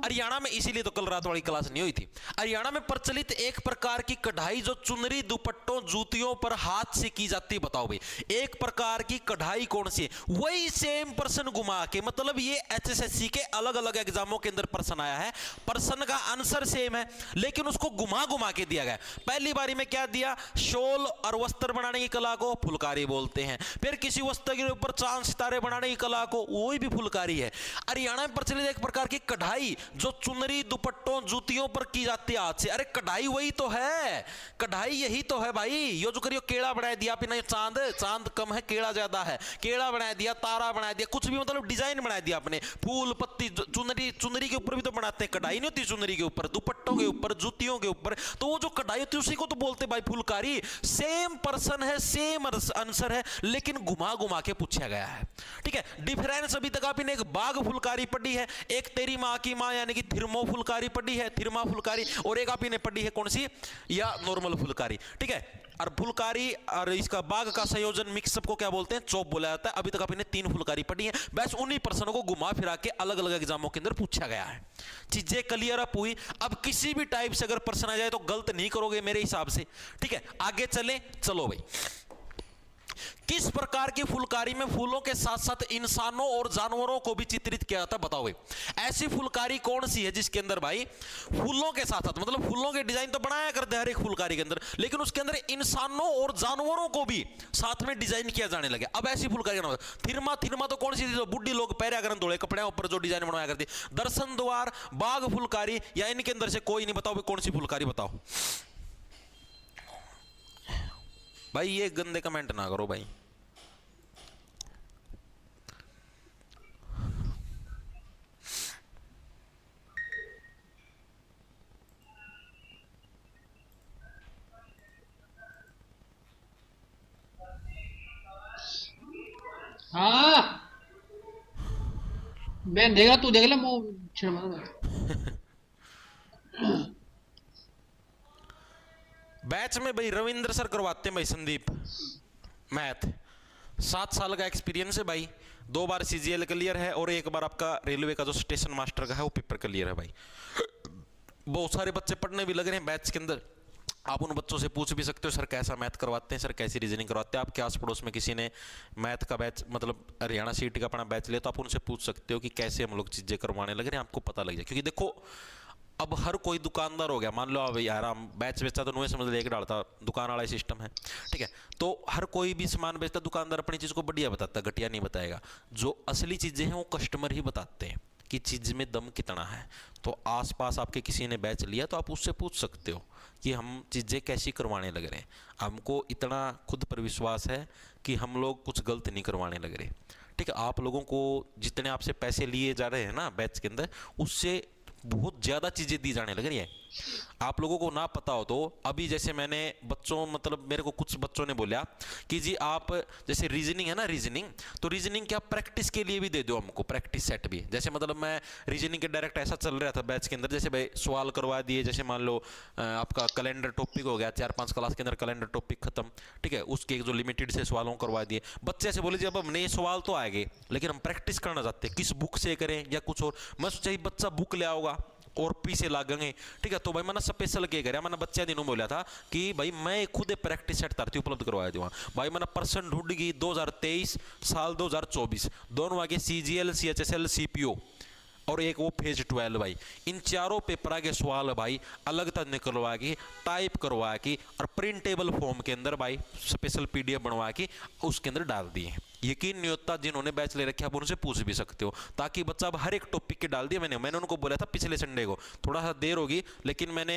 हरियाणा में, इसीलिए तो कल रात वाली क्लास नहीं हुई थी। हरियाणा में प्रचलित एक प्रकार की कढ़ाई जो चुनरी, दुपट्टों, जूतियों पर हाथ से की जाती है। बताओ भाई, एक प्रकार की कढ़ाई कौन सी है? वही सेम पर्सन घुमा के, मतलब ये एचएसएससी के अलग अलग एग्जामों के अंदर पर्सन आया है, पर्सन का आंसर सेम है लेकिन उसको घुमा घुमा के दिया गया। पहली बारी में क्या दिया? शॉल और वस्त्र बनाने की कला को फुलकारी बोलते हैं। फिर किसी वस्त्र के ऊपर चांद सितारे बनाने की कला को, वही फुलकारी है। हरियाणा में प्रचलित एक प्रकार की कढ़ाई जो चुनरी, दुपट्टों, जूतियों पर की जाती है हाथ से। अरे कढ़ाई वही तो है, कढ़ाई यही तो है भाई। यो जो करियो केड़ा बना दिया आपने, चांद, चांद कम है केड़ा ज्यादा है, केड़ा बना दिया, तारा बना दिया, कुछ भी मतलब डिजाइन बना दिया आपने, फूल पत्ती। चुनरी, चुनरी के ऊपर भी तो बनाते हैं, कढ़ाई नहीं होती चुनरी के ऊपर, दुपट्टों के ऊपर, जूतियों के ऊपर, तो वो जो कढ़ाई होती है उसी को तो बोलते भाई फुलकारी। सेम पर्सन है, सेम आंसर है लेकिन घुमा घुमा के पूछा गया है। ठीक है, डिफरेंस अभी तक आपने एक बाघ फुलकारी पढ़ी है, एक तेरी माँ की माँ यानी कि थिर्मो फुलकारी पढ़ी है, थिरमा फुलकारी, और एक आपने पढ़ी है कौन सी? या नॉर्मल फुलकारी। ठीक है, और फुलकारी और इसका बाघ का संयोजन मिक्सअप को क्या बोलते हैं? चौप बोला जाता है। अभी तक आपने 3 फुलकारी पढ़ी है। बस उन्हीं पर्सनों को घुमा फिरा के अलग अलग एग्जामों के अंदर पूछा गया है। चीजें क्लियर अप हुई। अब किसी भी टाइप से अगर पर्सन आ जाए तो गलत नहीं करोगे मेरे हिसाब से। ठीक है, आगे चले, चलो भाई। किस प्रकार की फुलकारी में फूलों के साथ साथ इंसानों और जानवरों को भी चित्रित किया जाता है? बताओ भाई, ऐसी फुलकारी कौन सी है जिसके अंदर भाई फूलों के साथ साथ, मतलब फूलों के डिजाइन तो बनाया करते हैं हर एक फुलकारी के अंदर, लेकिन उसके अंदर इंसानों और जानवरों को भी साथ में डिजाइन किया जाने लगे। अब ऐसी फुलकारी का नाम थिरमा। थिरमा तो कौन सी थी? बुढ़ी लोग पहरा करन धोले कपड़े ऊपर जो डिजाइन बनाया करती। दर्शन द्वार, बाघ फुलकारी, या इनके अंदर से कोई नहीं? बताओ भाई कौन सी फुलकारी? बताओ भाई, ये गंदे कमेंट ना करो भाई। हाँ मैं देख रहा, तू देख ले मुंह छिड़ मत। बैच में भाई रविंद्र सर करवाते हैं भाई, संदीप मैथ, 7 साल का एक्सपीरियंस है भाई, 2 बार सीजीएल क्लियर है और 1 बार आपका रेलवे का जो स्टेशन मास्टर का है वो पेपर क्लियर है भाई। बहुत सारे बच्चे पढ़ने भी लग रहे हैं बैच के अंदर। आप उन बच्चों से पूछ भी सकते हो सर कैसा मैथ करवाते हैं, सर कैसी रीजनिंग करवाते हैं। आपके आस पड़ोस में किसी ने मैथ का बैच, मतलब हरियाणा सीटी का अपना बैच लिया, तो आप उनसे पूछ सकते हो कि कैसे हम लोग चीज़ें करवाने लग रहे हैं, आपको पता लग जाए। क्योंकि देखो अब हर कोई दुकानदार हो गया। मान लो अब यार हम बैच बेचता तो नुए समझ ले एक डालता, दुकान वाला सिस्टम है। ठीक है, तो हर कोई भी सामान बेचता, दुकानदार अपनी चीज़ को बढ़िया बताता, घटिया नहीं बताएगा। जो असली चीज़ें हैं वो कस्टमर ही बताते हैं कि चीज़ में दम कितना है। तो आसपास आपके किसी ने बैच लिया तो आप उससे पूछ सकते हो कि हम चीज़ें कैसी करवाने लग रहे हैं। हमको इतना खुद पर विश्वास है कि हम लोग कुछ गलत नहीं करवाने लग रहे। ठीक है, आप लोगों को जितने आपसे पैसे लिए जा रहे हैं ना बैच के अंदर, उससे बहुत ज़्यादा चीज़ें दी जाने लग रही है। आप लोगों को ना पता हो तो अभी जैसे मैंने बच्चों, मतलब मेरे को कुछ बच्चों ने बोला कि जी आप जैसे रीजनिंग है ना, रीजनिंग, तो रीजनिंग क्या प्रैक्टिस के लिए भी दे दो हमको, प्रैक्टिस सेट भी। जैसे मतलब मैं रीजनिंग के डायरेक्ट ऐसा चल रहा था बैच के अंदर, जैसे भाई सवाल करवा दिए, जैसे मान लो आपका कैलेंडर टॉपिक हो गया, 4-5 क्लास के अंदर कैलेंडर टॉपिक खत्म। ठीक है, उसके जो लिमिटेड से सवालों करवा दिए। बच्चे ऐसे बोले जी अब हमने ये सवाल तो आएंगे लेकिन हम प्रैक्टिस करना चाहते हैं, किस बुक से करें या कुछ और। मैं सोचा बच्चा बुक ले आओगा और पीछे लागेंगे। ठीक है, तो भाई मैंने स्पेशल क्या करा, मैंने बच्चे दिनों बोला था कि भाई मैं खुद प्रैक्टिस सेट तरती उपलब्ध करवाया दूंगा। भाई मैंने पर्सन ढूंढ गई 2023 साल 2024 दोनों आगे CGL, CHSL, CPO और एक वो फेज 12 भाई। इन चारों पेपर के सवाल भाई अलग तरह निकलवा के, टाइप करवा के और प्रिंटेबल फॉर्म के अंदर भाई स्पेशल PDF बनवा के उसके अंदर डाल दिए। यकीन नहीं होता, जिन्होंने बैच ले रखे आप उनसे पूछ भी सकते हो, ताकि बच्चा अब हर एक टॉपिक के डाल दिया। मैंने उनको बोला था पिछले संडे को, थोड़ा सा देर होगी लेकिन मैंने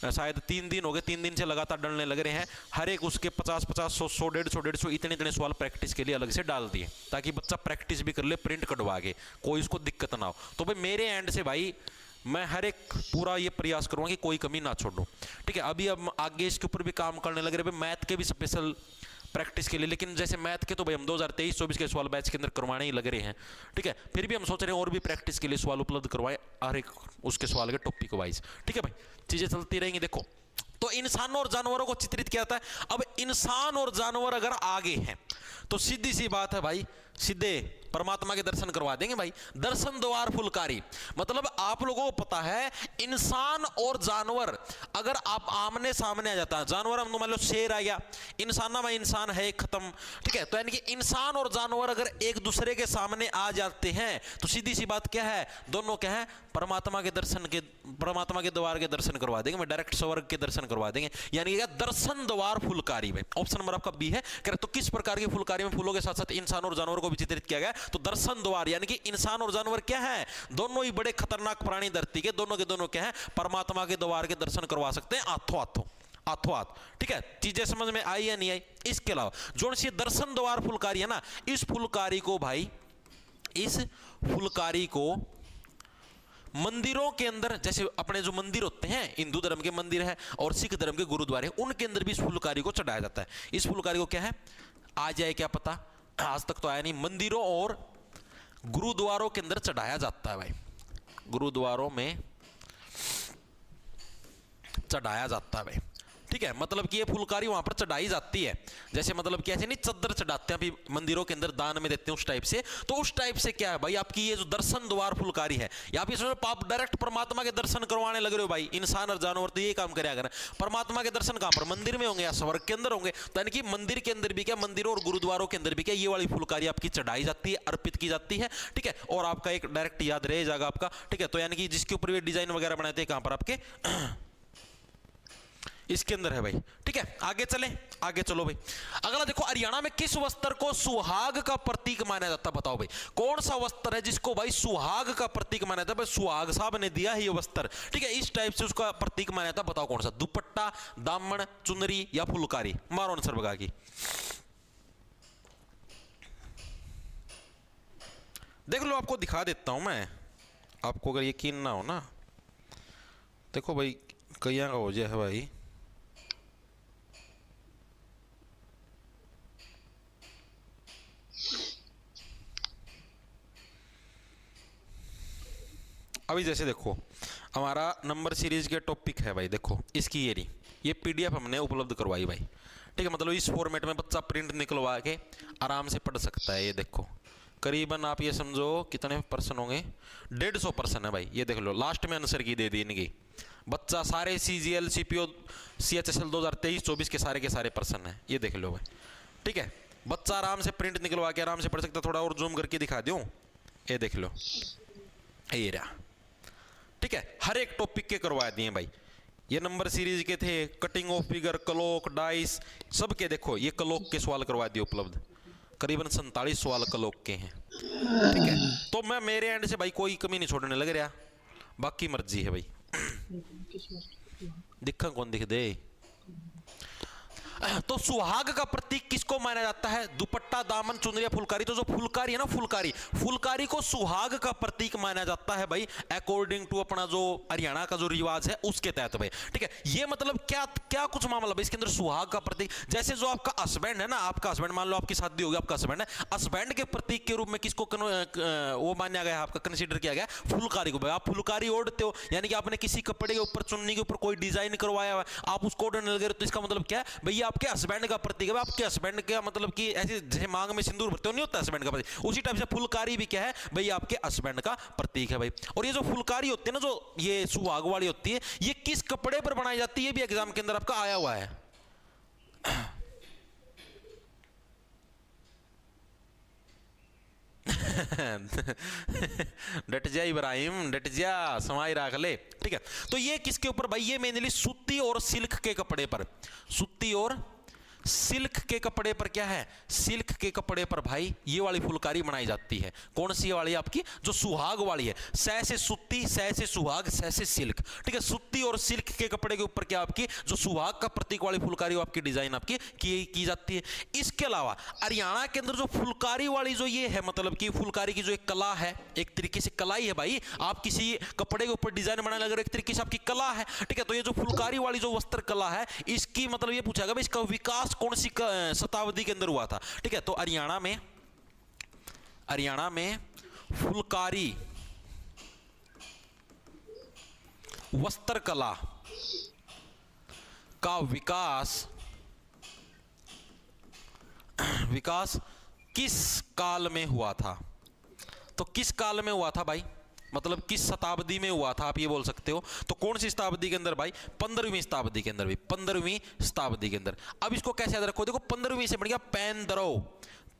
शायद 3 दिन हो गए, 3 दिन से लगातार डालने लग रहे हैं। हर एक उसके 50-50, 100, 150 इतने सवाल प्रैक्टिस के लिए अलग से डाल दिए, ताकि बच्चा प्रैक्टिस भी कर ले, प्रिंट कटवा के, कोई उसको दिक्कत ना हो। तो भाई मेरे एंड से भाई मैं हर एक पूरा ये प्रयास करूँगा कि कोई कमी ना छोड़ूं। ठीक है, अभी अब आगे इसके ऊपर भी काम करने लग रहे हैं, मैथ के भी स्पेशल प्रैक्टिस के लिए। लेकिन जैसे मैथ के तो भाई हम 2023-24 के सवाल बैच के अंदर करवाने ही लग रहे हैं। ठीक है, फिर भी हम सोच रहे हैं और भी प्रैक्टिस के लिए सवाल उपलब्ध करवाएं हर एक उसके सवाल के टॉपिक वाइज। ठीक है भाई, चीज़ें चलती रहेंगी। देखो तो इंसानों और जानवरों को चित्रित किया जाता है। अब इंसान और जानवर अगर आगे हैं तो सीधी सी बात है भाई, सीधे परमात्मा के दर्शन करवा देंगे भाई। दर्शन द्वार फुलकारी, मतलब आप लोगों को पता है इंसान और जानवर अगर आप आमने सामने आ जाता है, जानवर हम मान लो शेर आ गया, इंसान में इंसान है खत्म, ठीक है। तो यानी कि इंसान और जानवर अगर एक दूसरे के सामने आ जाते हैं तो सीधी सी बात क्या है, दोनों क्या है, परमात्मा के दर्शन के, परमात्मा के द्वार के दर्शन करवा देंगे, मैं डायरेक्ट स्वर्ग के दर्शन करवा देंगे। यानी कि दर्शन द्वार फुलकारी में ऑप्शन नंबर आपका बी है। तो किस प्रकार की फुलकारी में फूलों के साथ साथ इंसान और जानवर को भी चित्रित किया गया, तो दर्शन द्वार, यानी कि इंसान और जानवर क्या है, दोनों ही बड़े खतरनाक प्राणी धरती के, दोनों के दोनों क्या है, परमात्मा के द्वार के दर्शन करवा सकते हैं आथो हाथ, ठीक है। चीजें समझ में आई या नहीं आई। इसके अलावा जो सी दर्शन द्वार फुलकारी है ना, इस फुलकारी को भाई, इस फुलकारी को मंदिरों के अंदर, जैसे अपने जो मंदिर होते हैं, हिंदू धर्म के मंदिर है और सिख धर्म के गुरुद्वारे, उनके अंदर भी इस फुलकारी को चढ़ाया जाता है। इस फुलकारी को क्या है, आ जाए क्या पता, आज तक तो आया नहीं, मंदिरों और गुरुद्वारों के अंदर चढ़ाया जाता है भाई, गुरुद्वारों में चढ़ाया जाता है भाई, ठीक है। मतलब कि ये फुलकारी वहां पर चढ़ाई जाती है, जैसे मतलब कि ऐसे नहीं चद्दर चढ़ाते हैं अभी मंदिरों के अंदर दान में देते हैं उस टाइप से, तो उस टाइप से क्या है भाई, आपकी ये जो दर्शन द्वार फुलकारी है, या फिर सोचो आप डायरेक्ट परमात्मा के दर्शन करवाने लग रहे हो भाई, इंसान और जानवर तो ये काम करे, अगर परमात्मा के दर्शन कहां पर, मंदिर में होंगे या स्वर्ग के अंदर होंगे, तो यानी कि मंदिर के अंदर भी क्या, मंदिरों और गुरुद्वारों के अंदर भी क्या, ये वाली फुलकारी आपकी चढ़ाई जाती है, अर्पित की जाती है, ठीक है। और आपका एक डायरेक्ट याद रह जाएगा आपका, ठीक है। तो यानी कि जिसके ऊपर ये डिजाइन वगैरह बनाते हैं, कहां पर आपके इसके अंदर है भाई, ठीक है। आगे चले, आगे चलो भाई। अगला देखो, हरियाणा में किस वस्त्र को सुहाग का प्रतीक माना जाता है, बताओ भाई कौन सा वस्त्र है जिसको भाई सुहाग का प्रतीक माना जाता है, भाई सुहाग साहब ने दिया है ये वस्त्र, ठीक है, इस टाइप से उसका प्रतीक माना जाता है, बताओ कौन सा, दुपट्टा, दामन, चुनरी या फुलकारी, मारो आंसर बगा की। देख लो, आपको दिखा देता हूं मैं, आपको अगर यकीन ना हो ना, देखो भाई कई का हो जाए है भाई, अभी जैसे देखो हमारा नंबर सीरीज के टॉपिक है भाई, देखो इसकी ये पीडीएफ हमने उपलब्ध करवाई भाई, ठीक है। मतलब इस फॉर्मेट में बच्चा प्रिंट निकलवा के आराम से पढ़ सकता है। ये देखो करीबन आप ये समझो कितने पर्सन होंगे, 150 पर्सन है भाई। ये देख लो, लास्ट में आंसर की दे दी इनकी, बच्चा सारे CGL CPO CHSL 2023-24 के सारे पर्सन है, ये देख लो भाई, ठीक है। बच्चा आराम से प्रिंट निकलवा के आराम से पढ़ सकता। थोड़ा और जूम करके दिखा दूं, ये देख लो, ये रहा, ठीक है। हर एक टॉपिक के करवा दिए भाई, ये नंबर सीरीज के थे, cutting of figure, clock, dice, सबके देखो ये क्लॉक के सवाल करवा दिए उपलब्ध, करीबन 47 सवाल क्लॉक के हैं, ठीक है। तो मैं मेरे एंड से भाई कोई कमी नहीं छोड़ने लग रहा, बाकी मर्जी है भाई। दिखा कौन दिख दे। तो सुहाग का प्रतीक किसको माना जाता है, दुपट्टा, दामन, चुनरिया, फुलकारी। तो जो फुलकारी है ना, फुलकारी को सुहाग का प्रतीक माना जाता है भाई, अकॉर्डिंग टू अपना जो हरियाणा का जो रिवाज है उसके तहत भाई, ठीक है। ये मतलब क्या क्या कुछ मामला भाई इसके अंदर सुहाग का प्रतीक, जैसे जो आपका हस्बैंड है ना, आपका हस्बैंड, मान लो आपकी शादी होगी, आपका हस्बैंड है, हस्बैंड के प्रतीक के रूप में किसको वो माना गया, आपका कंसिडर किया गया फुलकारी को भाई। आप फुलकारी ओढ़ते हो, यानी कि आपने किसी कपड़े के ऊपर, चुन्नी के ऊपर कोई डिजाइन करवाया हुआ, आप उसको ओढ़ने लगे, तो इसका मतलब क्या है भैया, आपके हस्बैंड का प्रतीक है। आपके हस्बैंड का मतलब कि ऐसे जैसे मांग में सिंदूर भरते हो नहीं होता हस्बैंड का प्रतीक, उसी टाइप से फुलकारी भी क्या है भाई, आपके हस्बैंड का प्रतीक है भाई। और ये जो फुलकारी होती है ना, जो ये सुहाग वाली होती है, ये किस कपड़े पर बनाई जाती है, ये भी एग्जाम के अंदर आपका आया हुआ है। डट जा इब्राहिम, डट जा, समाई राख ले, ठीक है। तो ये किसके ऊपर भाई, ये मेनली सूती और सिल्क के कपड़े पर, सूती और सिल्क के कपड़े पर क्या है, सिल्क के कपड़े पर भाई ये वाली फुलकारी बनाई जाती है। कौन सी वाली आपकी, जो सुहाग वाली है, सह से सूती, सह से सुहाग, सह से सिल्क, ठीक है। सूती और सिल्क के कपड़े के ऊपर क्या आपकी जो सुहाग का प्रतीक वाली फुलकारी, वो आपकी डिजाइन आपकी की जाती है। इसके अलावा हरियाणा के अंदर जो फुलकारी वाली जो ये है, मतलब कि फुलकारी की जो एक कला है, एक तरीके से कला ही है भाई, आप किसी कपड़े के ऊपर डिजाइन बनाने लगे, एक तरीके से आपकी कला है, ठीक है। तो ये जो फुलकारी वाली जो वस्त्र कला है, इसकी मतलब ये पूछा गया इसका विकास कौन सी शताब्दी के अंदर हुआ था, ठीक है। तो हरियाणा में फुलकारी वस्त्र कला का विकास किस काल में हुआ था? तो किस काल में हुआ था भाई, मतलब किस शताब्दी में हुआ था, आप ये बोल सकते हो। तो कौन सी शताब्दी के अंदर भाई? 15वीं शताब्दी के अंदर भाई, 15वीं शताब्दी के अंदर। अब इसको कैसे याद रखो, देखो 15वीं से बन गया पैन दरो,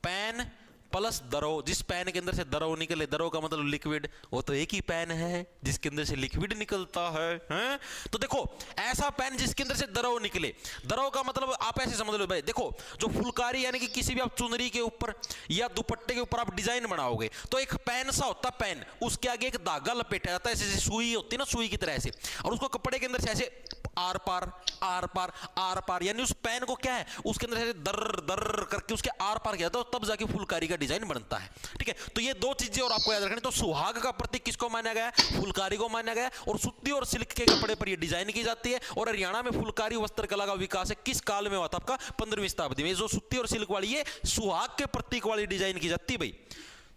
पैन प्लस दरो, जिस पैन के अंदर से दरो निकले, दरो का मतलब लिक्विड, वो तो एक ही पैन है जिसके अंदर से लिक्विड निकलता है, हैं? तो देखो ऐसा पैन जिसके अंदर से दरो निकले, दरो का मतलब आप ऐसे समझ लो भाई, देखो जो फुलकारी यानी कि किसी भी आप चुनरी के ऊपर या दुपट्टे के ऊपर आप डिजाइन बनाओगे तो एक पैन सा होता है, पैन, उसके आगे एक धागा लपेटा जाता है, ऐसे सुई होती है ना, सुई की तरह से, और उसको कपड़े के अंदर से ऐसे आर पार आर पार आर पार, यानी उस पैन को क्या है, उसके अंदर ऐसे दर दर करके उसके आर पार किया जाता है, तब जाके फुलकारी का डिजाइन बनता है। ठीक है, तो ये दो चीजें और आपको याद रखनी। तो सुहाग का प्रतीक किसको माना गया? फुलकारी को माना गया, और सूती और सिल्क के कपड़े पर ये डिजाइन की जाती है। और हरियाणा में फुलकारी वस्त्र कला का विकास है किस काल में हुआ था? आपका 15वीं शताब्दी में। जो सूती और सिल्क वाली ये सुहाग के प्रतीक वाली डिजाइन की जाती है भाई।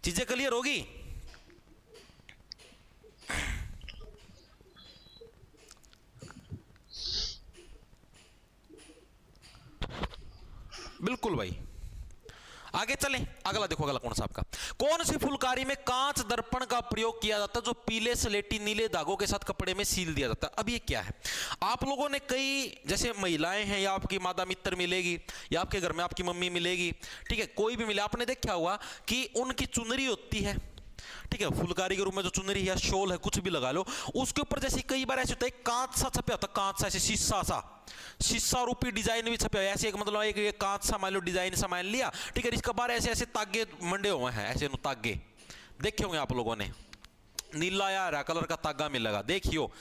चीजें क्लियर होगी? बिल्कुल भाई। आगे चलें, अगला देखो, अगला कौन सा आपका, कौन सी फुलकारी में कांच दर्पण का प्रयोग किया जाता है जो पीले स्लेटी नीले धागों के साथ कपड़े में सील दिया जाता है? अब ये क्या है? आप लोगों ने कई, जैसे महिलाएं हैं या आपकी माता मित्र मिलेगी या आपके घर में आपकी मम्मी मिलेगी, ठीक है, कोई भी मिले, आपने देखा हुआ कि उनकी चुनरी होती है, ठीक है, फुलकारी के रूप में जो चुनरी या शॉल है कुछ भी लगा लो, उसके ऊपर जैसे कई बार ऐसे होता है कांच सा छपा होता है, कांच सा, ऐसे शीशा सा, शीशा रूपी डिजाइन भी छपे हुए, ऐसे एक मतलब एक कांच सा मान लो डिजाइन सा मान लिया, ठीक है, इसका बार ऐसे ऐसे तागे मंडे हुए हैं, ऐसे तागे देखे होंगे आप लोगों ने, नीला या हरा कलर का तागा मिलेगा, देखियो।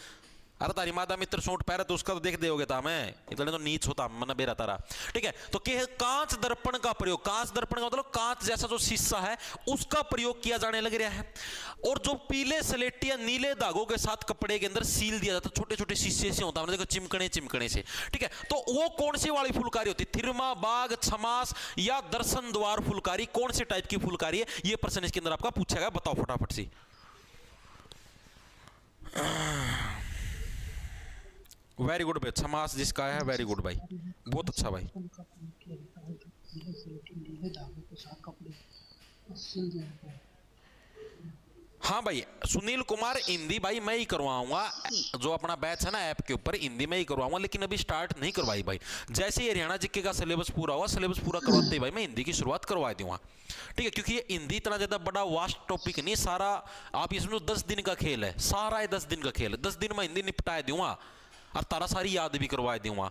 अरे तारी माता मित्र सूट पहरे तो उसका तो देख दोगे था, मैं इतने तो नीच होता मन बेरा तारा, ठीक है। तो क्या है? कांच दर्पण का प्रयोग, कांच दर्पण का मतलब कांच जैसा जो शीशा है उसका प्रयोग किया जाने लग रहा है। और जो पीले स्लेटी या नीले धागों के साथ कपड़े के अंदर सील दिया जाता है, छोटे छोटे शीशे से होता है, देखो चिमकने चिमकने से, ठीक है। तो वो कौन सी वाली फुलकारी होती है? थिरमा, बाग, छमास या दर्शन द्वार फुलकारी, कौन से टाइप की फुलकारी है? ये प्रश्न इसके अंदर आपका पूछा गया, बताओ फटाफट से। वेरी गुड भाई, छमास जिसका है, वेरी गुड भाई, बहुत अच्छा भाई। हाँ भाई, सुनील कुमार हिंदी भाई मैं ही करवाऊंगा, जो अपना बैच है ना ऐप के ऊपर, हिंदी में ही करवाऊंगा, लेकिन अभी स्टार्ट नहीं करवाई भाई। जैसे ही हरियाणा जीके का सिलेबस पूरा हुआ, सिलेबस पूरा करवाते ही भाई मैं हिंदी की शुरुआत करवा दूंगा, ठीक है, क्योंकि ये हिंदी इतना ज्यादा बड़ा वास्ट टॉपिक नहीं, सारा आप इसमें 10 दिन का खेल है, सारा 10 दिन का खेल है, 10 दिन में हिंदी निपटा दूंगा और तारा सारी याद भी करवा दूंगा।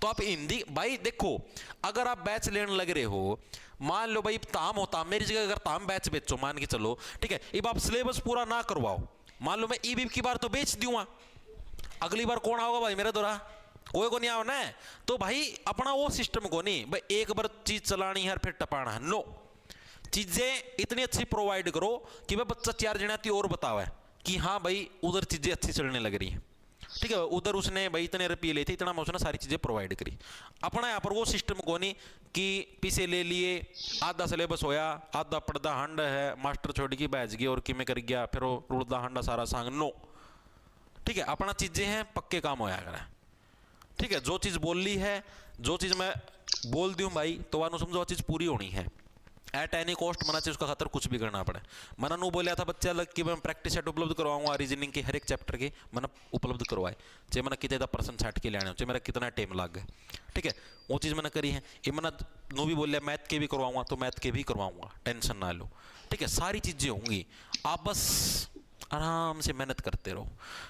तो आप हिंदी भाई देखो, अगर आप बैच लेने लग रहे हो, मान लो भाई ताम होता, मेरी जगह अगर ताम बैच बेचो मान के चलो, ठीक है, अब आप सिलेबस पूरा ना करवाओ, मान लो मैं ईबी की बार तो बेच दूंगा, अगली बार कौन आओगा भाई मेरा दोरा? कोई को नहीं आओ ना। तो भाई अपना वो सिस्टम को नहीं भाई, एक बार चीज चलानी है फिर टपाना है, नो, चीजें इतनी अच्छी प्रोवाइड करो कि भाई बच्चा 4 जनाती और बतावे कि हाँ भाई उधर चीजें अच्छी चलने लग रही हैं, ठीक है, उधर उसने भाई इतने रुपये लिए थे, इतना मैं उसने सारी चीजें प्रोवाइड करी। अपना यहाँ पर वो सिस्टम को नहीं कि पीछे ले लिए, आधा सिलेबस होया, आधा पड़दा हंड है, मास्टर छोड़ की बैच गई और कि मैं कर गया, फिर वो रुड़दा हंडा सारा सांग, नो, ठीक है, अपना चीजें हैं पक्के काम होया करें, ठीक है, जो चीज बोल ली है, जो चीज मैं बोल दूं भाई तो वानु समझो वो चीज पूरी होनी है, एट एनी कॉस्ट मना चाहिए उसका खातर कुछ भी करना पड़े। मैंने नो बोलिया था बच्चे अलग कि मैं प्रैक्टिस सेट उपलब्ध करवाऊंगा रीजनिंग के हर एक चैप्टर के, मैंने उपलब्ध करवाए, चाहे मैंने कितने % छाट के लेने, चाहे मेरा कितना टाइम लग गया, ठीक है, वो चीज़ मैंने करी है। ये मैंने नो भी बोलिया मैथ के भी करवाऊंगा तो मैथ के भी करवाऊंगा, टेंशन ना लो, ठीक है, सारी चीज़ें होंगी, आप बस आराम से मेहनत करते रहो,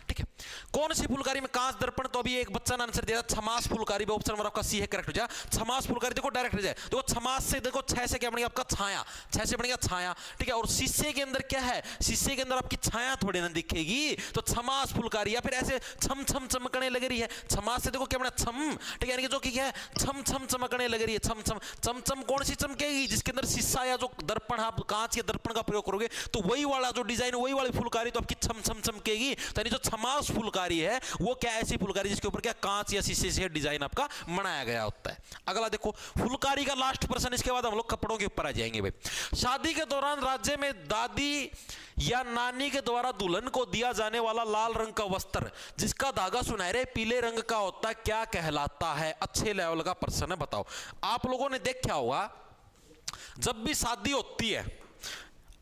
ठीक है। कौन सी फुलकारी में कांच दर्पण? तो अभी एक बच्चा ने आंसर दिया था छमास फुलकारी, ऑप्शन नंबर आपका सी है करेक्ट हो जाए। छमास फुलकारी देखो डायरेक्ट हो जाए, देखो छमास से देखो 6 से क्या बनेगा आपका छाया, 6 से बनेगा छाया, ठीक है, और शीशे के अंदर क्या है, शीशे के अंदर आपकी छाया थोड़ी ना दिखेगी, तो छमास फुलकारी, या फिर ऐसे छम छम चमकने लग रही है, छमास से देखो क्या बना छम, ठीक है, यानी कि जो कि क्या है छम छम चमकने लग रही है, छम छम चम चम कौन सी चमकेगी? जिसके अंदर शीशा या जो दर्पण आप कांच के दर्पण का प्रयोग करोगे तो वही वाला जो डिजाइन, वही वाली फुलकारी फुलकारी तो आपकी छम छम चमकेगी। तो यानी जो छमास फुलकारी है वो क्या ऐसी फुलकारी जिसके ऊपर क्या कांच या शीशे से डिजाइन आपका बनाया गया होता है। अगला देखो फुलकारी का लास्ट पर्सन, इसके बाद हम लोग कपड़ों के ऊपर आ जाएंगे भाई। शादी के दौरान राज्य में दादी या नानी के द्वारा दुल्हन को दिया जाने वाला लाल रंग का वस्त्र जिसका धागा सुनहरे पीले रंग का होता है क्या कहलाता है? अच्छे लेवल का प्रश्न है, बताओ। आप लोगों ने देखा होगा जब भी शादी होती है,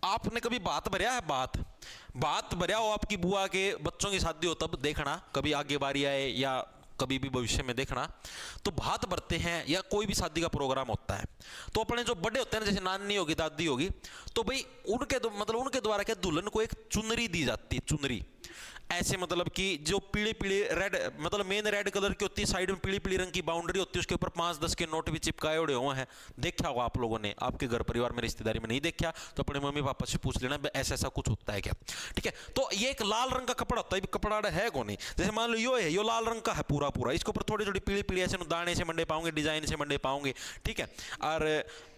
आपने कभी बात भरिया है? बात भरिया हो, आपकी बुआ के बच्चों की शादी हो तब देखना, कभी आगे बारी आए या कभी भी भविष्य में देखना, तो भात भरते हैं या कोई भी शादी का प्रोग्राम होता है तो अपने जो बड़े होते हैं जैसे नानी होगी दादी होगी, तो भाई उनके द्वारा क्या दुल्हन को एक चुनरी दी जाती है। चुनरी ऐसे मतलब कि जो पीले पीले रेड मतलब मेन रेड कलर की होती है, साइड में पीली पीली रंग की बाउंड्री होती है, उसके ऊपर 5-10 के नोट भी चिपकाए हुए हैं। देखा होगा आप लोगों ने, आपके घर परिवार में रिश्तेदारी में नहीं देखा तो अपने मम्मी पापा से पूछ लेना ऐसा ऐसा कुछ होता है क्या, ठीक है। तो ये एक लाल रंग का कपड़ा होता है, कपड़ा है कौन नहीं, जैसे मान लो यो है, यो लाल रंग का है पूरा पूरा, इसके ऊपर थोड़ी थोड़ी पीली पीली ऐसे दाने से मंडे पाओगे, डिजाइन से मंडे पाओगे, ठीक है। और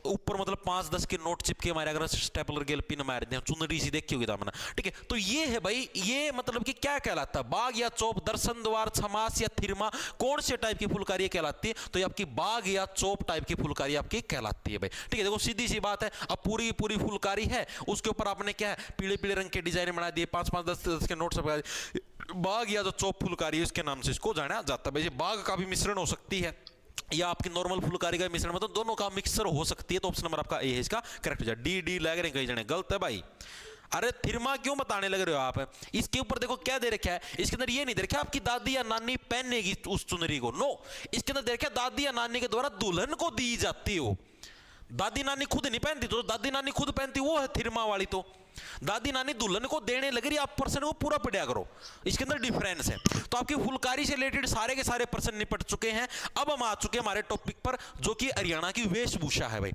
ऊपर मतलब 5-10 के नोट चिपके मारे, अगर स्टेपलर गेल पिन मार दें, चुनरी सी देखी होगी दामना, ठीक है। तो ये है भाई, ये मतलब कि क्या कहलाता है? बाग या चौप, दर्शन द्वार, छमास या थिरमा, कौन से टाइप की फुलकारी कहलाती है? तो ये आपकी बाग या चौप टाइप की फुलकारी आपकी कहलाती है भाई, ठीक है। देखो सीधी सी बात है, अब पूरी पूरी फुलकारी है, उसके ऊपर आपने क्या है पीले पीले रंग के डिजाइन बना दिए, 5-5, 10-10 के नोट सब, बाग या जो चौप फुलकारी है उसके नाम से इसको जाना जाता है भाई। बाग का भी मिश्रण हो सकती है या आपकी नॉर्मल फुलकारी का मिश्रण, मतलब दोनों का मिक्सर हो सकती है। तो ऑप्शन नंबर आपका ए है इसका करेक्ट हो जाए। डी लग रहे हैं कई जने, गलत है भाई। अरे थिरमा क्यों बताने लग रहे हो आप? इसके ऊपर देखो क्या दे रखा है, इसके अंदर ये नहीं दे रखा आपकी दादी या नानी पहनेगी उस चुनरी को, नो, इसके अंदर दे रखा दादी या नानी के द्वारा दुल्हन को दी जाती हो। दादी नानी खुद नहीं पहनती, तो दादी नानी खुद पहनती वो है थिरमा वाली। तो दादी नानी दुल्हन को देने लग रही, आप पर्सन को पूरा पढ़ा करो, इसके अंदर डिफरेंस है। तो आपकी फुलकारी से रिलेटेड सारे के सारे पर्सन निपट चुके हैं। अब हम आ चुके हैं हमारे टॉपिक पर, जो कि हरियाणा की वेशभूषा है भाई।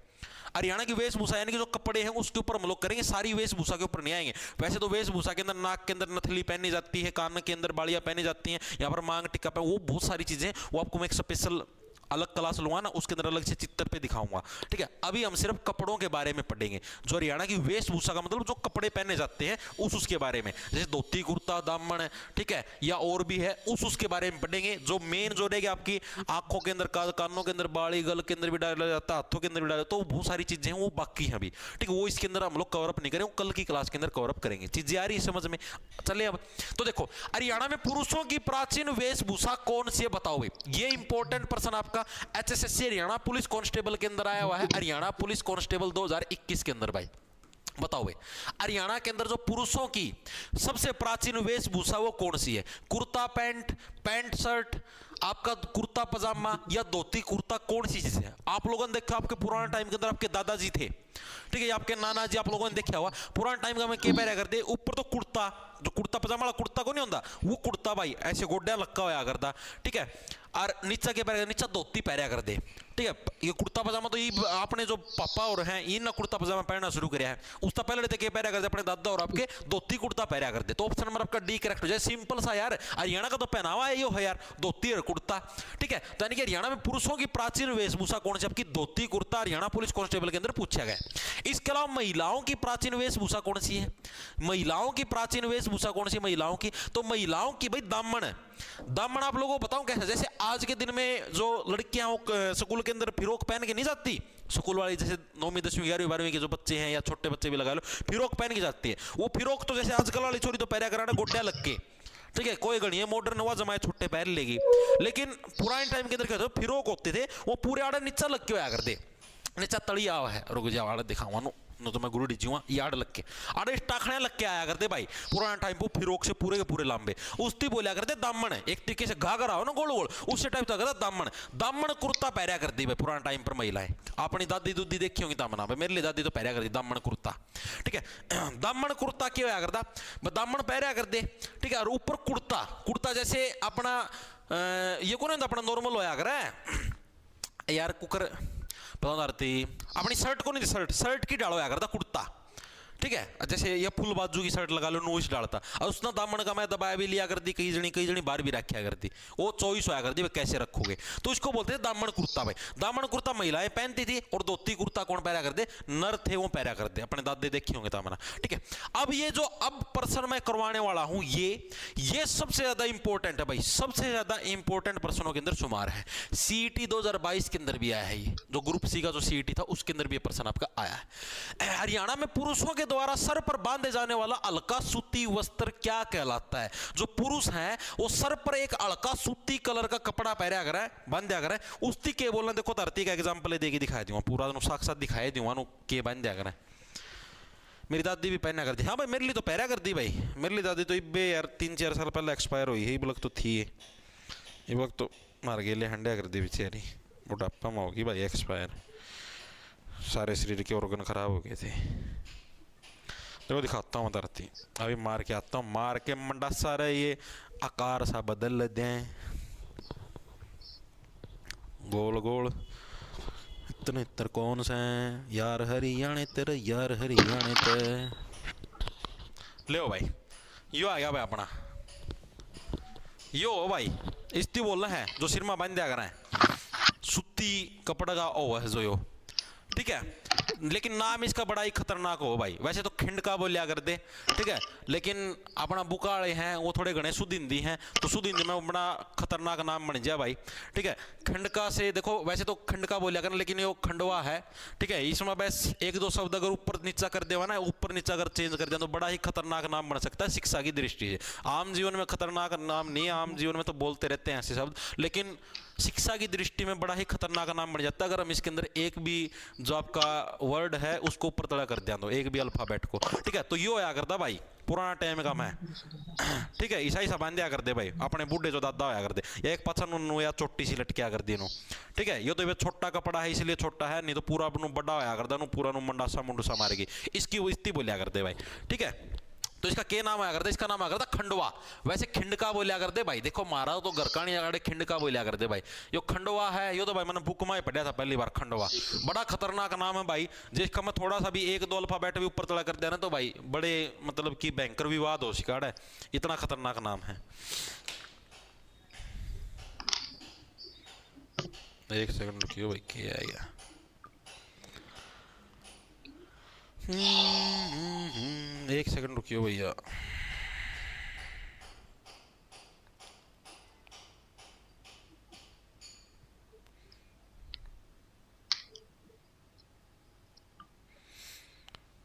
हरियाणा की वेशभूषा यानी कि जो कपड़े हैं उसके ऊपर हम लोग करेंगे, सारी वेशभूषा के ऊपर नहीं आएंगे। वैसे तो वेशभूषा के अंदर नाक के अंदर नथली पहनी जाती है, कान के अंदर बालियां पहनी जाती हैं, यहाँ पर मांग टिक्का पे, वो बहुत सारी चीजें, वो आपको मैं एक स्पेशल अलग क्लास लूंगा ना, उसके अंदर अलग से चित्र पे दिखाऊंगा, ठीक है। अभी हम सिर्फ कपड़ों के बारे में पढ़ेंगे, जो हरियाणा की वेशभूषा का मतलब जो कपड़े पहने जाते हैं उसके बारे में, जैसे धोती कुर्ता दामन, ठीक है, या और भी है उसके बारे में पढ़ेंगे। जो मेन जो रहेगी आपकी आंखों के अंदर, कानों के अंदर, बाड़ी गल के अंदर भी डाला जाता है, हाथों के अंदर भी डाला, तो बहुत सारी चीजें हैं वो बाकी हैं अभी, ठीक है। वो इसके अंदर हम लोग कवरअप नहीं करेंगे, कल की क्लास के अंदर कवरअप करेंगे। चीजें आ रही है समझ में? चले अब तो देखो, हरियाणा में पुरुषों की प्राचीन वेशभूषा कौन सी है बताओ भाई। ये इंपॉर्टेंट पर्सन आपका HSS हरियाणा पुलिस कांस्टेबल के अंदर आया हुआ है, हरियाणा पुलिस कांस्टेबल 2021 के अंदर भाई। बताओ भाई, हरियाणा के अंदर जो पुरुषों की सबसे प्राचीन वेशभूषा वो कौन सी है? कुर्ता पैंट, पैंट शर्ट, आपका कुर्ता पजामा या धोती कुर्ता, कौन सी चीज है? आप लोगों ने देखा आपके पुराने टाइम के अंदर आपके दादाजी थे, ठीक है, आपके नाना जी, आप लोगों ने देखा हुआ पुराने टाइम का में क्या पहना करते, ऊपर तो कुर्ता, जो कुर्ता पजामा वाला कुर्ता को नहीं होता वो कुर्ता भाई ऐसे गोड्या लक्का होया करता, ठीक है, और नीचा के पहना, नीचा धोती पहना करते, ठीक है। ये कुर्ता पजामा तो ये आपने जो पापा और हैं इन कुर्ता पजामा पहनना शुरू किया है, उसका पहले थे पहना करते अपने दादा और आपके धोती कुर्ता पहना करते। तो ऑप्शन नंबर आपका डी करेक्ट हो जाए। सिंपल सा यार, हरियाणा का तो पहनावा है यो है यार, धोती और कुर्ता, ठीक है। तो यानी कि हरियाणा में पुरुषों की प्राचीन वेशभूषा कौन सी? आपकी धोती कुर्ता, हरियाणा पुलिस कांस्टेबल के अंदर पूछा गया। इसके अलावा महिलाओं की प्राचीन वेशभूषा कौन सी है? महिलाओं की प्राचीन वेशभूषा कौन सी महिलाओं की? तो महिलाओं की भाई दामन है। दामन आप लोगों को बताऊं कैसे, जैसे आज के दिन में जो लड़कियां स्कूल के अंदर फिरोक पहन के नहीं जाती, स्कूल वाली जैसे 9वीं 10वीं 11वीं 12वीं के जो बच्चे हैं या छोटे बच्चे भी लगा लो, फिरोक पहन के जाती है। वो फिरोक तो जैसे आजकल वाली छोरी तो पहना कराना गोड्या लग के, ठीक है, कोई गणी है मॉडर्न हुआ जमाए छोटे पहन लेगी, लेकिन पुराने टाइम के अंदर क्या होता फिरोक होते थे वो पूरे आड़े नीचा लग के होया करते, नीचा तली आवा है, रुक जाओ आड़े दिखाऊंगा नो तो मैं गुरु डी जीवा याड लग के आड़े टाखने लग के आया करते भाई पुराना टाइम पर फिरोक से पूरे के पूरे लंबे उसती बोलिया करते दामन है, एक तरीके से घाघरा हो ना गोल गोल उससे टाइप का दामन, दामन कुर्ता पहरा करती भाई पुराना टाइम पर महिलाएं। अपनी दादी दूदी देखी होंगी दामन पे, मेरे लिए दादी तो पहरा करती दामन कुर्ता, ठीक है। दामन कुर्ता क्या होया करता, दामन पहरा करते, ठीक है, और ऊपर कुर्ता, कुर्ता जैसे अपना ये कौन अपना नॉर्मल होया कर यार कुकर पता अपनी शर्ट को नहीं, शर्ट की डालो या करता कुर्ता, ठीक है। जैसे ये फुल बाजू की शर्ट लगा लो, नोच डालता और उसने दामन का मैं दबाया भी लिया करती, कई जनी बाहर भी रखा करती, वो चॉइस होया करती कैसे रखोगे, तो इसको बोलते हैं दामन कुर्ता भाई। दामन कुर्ता महिलाएं पहनती थी और धोती कुर्ता कौन पहना करते, नर थे वो पहना करते, अपने दादे देखे होंगे दामना। ठीक है, अब ये जो अब प्रश्न मैं करवाने वाला हूं ये सबसे ज्यादा इंपॉर्टेंट है भाई, सबसे ज्यादा इंपॉर्टेंट प्रश्नों के अंदर शुमार है। सीईटी 2022 के अंदर भी आया है, ये जो ग्रुप सी का जो सीईटी था उसके अंदर भी ये प्रश्न आपका आया है। हरियाणा में पुरुषों के द्वारा सर पर बांधे जाने वाला हल्का सूती वस्त्र क्या कहलाता है। जो पुरुष हैं वो सर पर एक हल्का सूती कलर का कपड़ा पहना कर बांधा कर, उसकी के बोलना देखो धरती का एग्जांपल देगी दिखाई दूंगा, पूरा साक्षात दिखाई दूंगा के बांधा कर। मेरी दादी भी पहना करती, हाँ भाई मेरे लिए तो पहना करती भाई, मेरे लिए दादी तो इब्बे यार 3-4 साल पहले एक्सपायर हुई है, ये वक्त तो थी, ये वक्त तो मार गेले हंडिया कर दी बेचारी, बुढ़ापा में होगी भाई एक्सपायर, सारे शरीर के ऑर्गन खराब हो गए थे। देखो दिखाता हूँ धरती, अभी मार के आता हूँ, मार के मंडा सारा ये आकार सा बदल दें, गोल गोल इतने इतर कौन सा है यार हरियाणे तेरे, यार हरियाणे तेरे। ले भाई यो आ गया भाई अपना, यो भाई इस्ती बोलना है जो सिर में बांध दिया करा है, सूती कपड़ा का ओ है जो यो, ठीक है। लेकिन नाम इसका बड़ा ही खतरनाक हो भाई, वैसे तो खिंडका बोलिया कर दे, ठीक है, लेकिन अपना बुकाड़े हैं वो थोड़े घने सुदिंदी हैं, तो सुदिंदी में बड़ा खतरनाक नाम बन गया भाई, ठीक है। खिंडका से देखो वैसे तो खिंडका बोलिया कर, लेकिन ये खंडवा है, ठीक है, इसमें बस 1-2 शब्द अगर ऊपर नीचा कर देवा ना, ऊपर नीचा अगर चेंज कर दिया तो बड़ा ही खतरनाक नाम बन सकता है शिक्षा की दृष्टि से। आम जीवन में खतरनाक नाम नहीं है, आम जीवन में तो बोलते रहते हैं ऐसे शब्द, लेकिन शिक्षा की दृष्टि में बड़ा ही खतरनाक नाम बन जाता है अगर हम इसके अंदर एक भी जो आपका वर्ड है उसको ऊपर तड़ा कर दिया, तो एक भी अल्फाबेट को, ठीक है। तो यो आया करता भाई पुराना टाइम का मैं, ठीक है, ईसाई सा बांध दिया कर दे भाई, अपने बूढ़े जो दादा होया कर दे, या एक पछन या चोटी सी लटकिया कर दी नो, ठीक है। ये तो छोटा कपड़ा है इसलिए छोटा है, नहीं तो पूरा अपनों बड़ा होया करता नो, पूरा नो मंडासा मुंडसा मारेगी, इसकी वो इस्ती बोलिया करते भाई, ठीक है। तो इसका क्या नाम आया करता, इसका नाम आया करता खंडवा, वैसे खिंडका बोलिया करते भाई, देखो मारा तो घर का नहीं आगे खिंडका बोलिया करते भाई, यो खंडवा है, यो तो भाई मैंने बुक में पढ़ा था पहली बार, खंडवा बड़ा खतरनाक नाम है भाई, जिसका मैं थोड़ा सा भी 1-2 अल्फाबेट भी ऊपर तड़ा कर दिया ना तो भाई बड़े मतलब कि भयंकर विवाद हो शिकार है, इतना खतरनाक नाम है। एक सेकंड रुकियो भाई, क्या आएगा, एक सेकंड रुकियो भैया।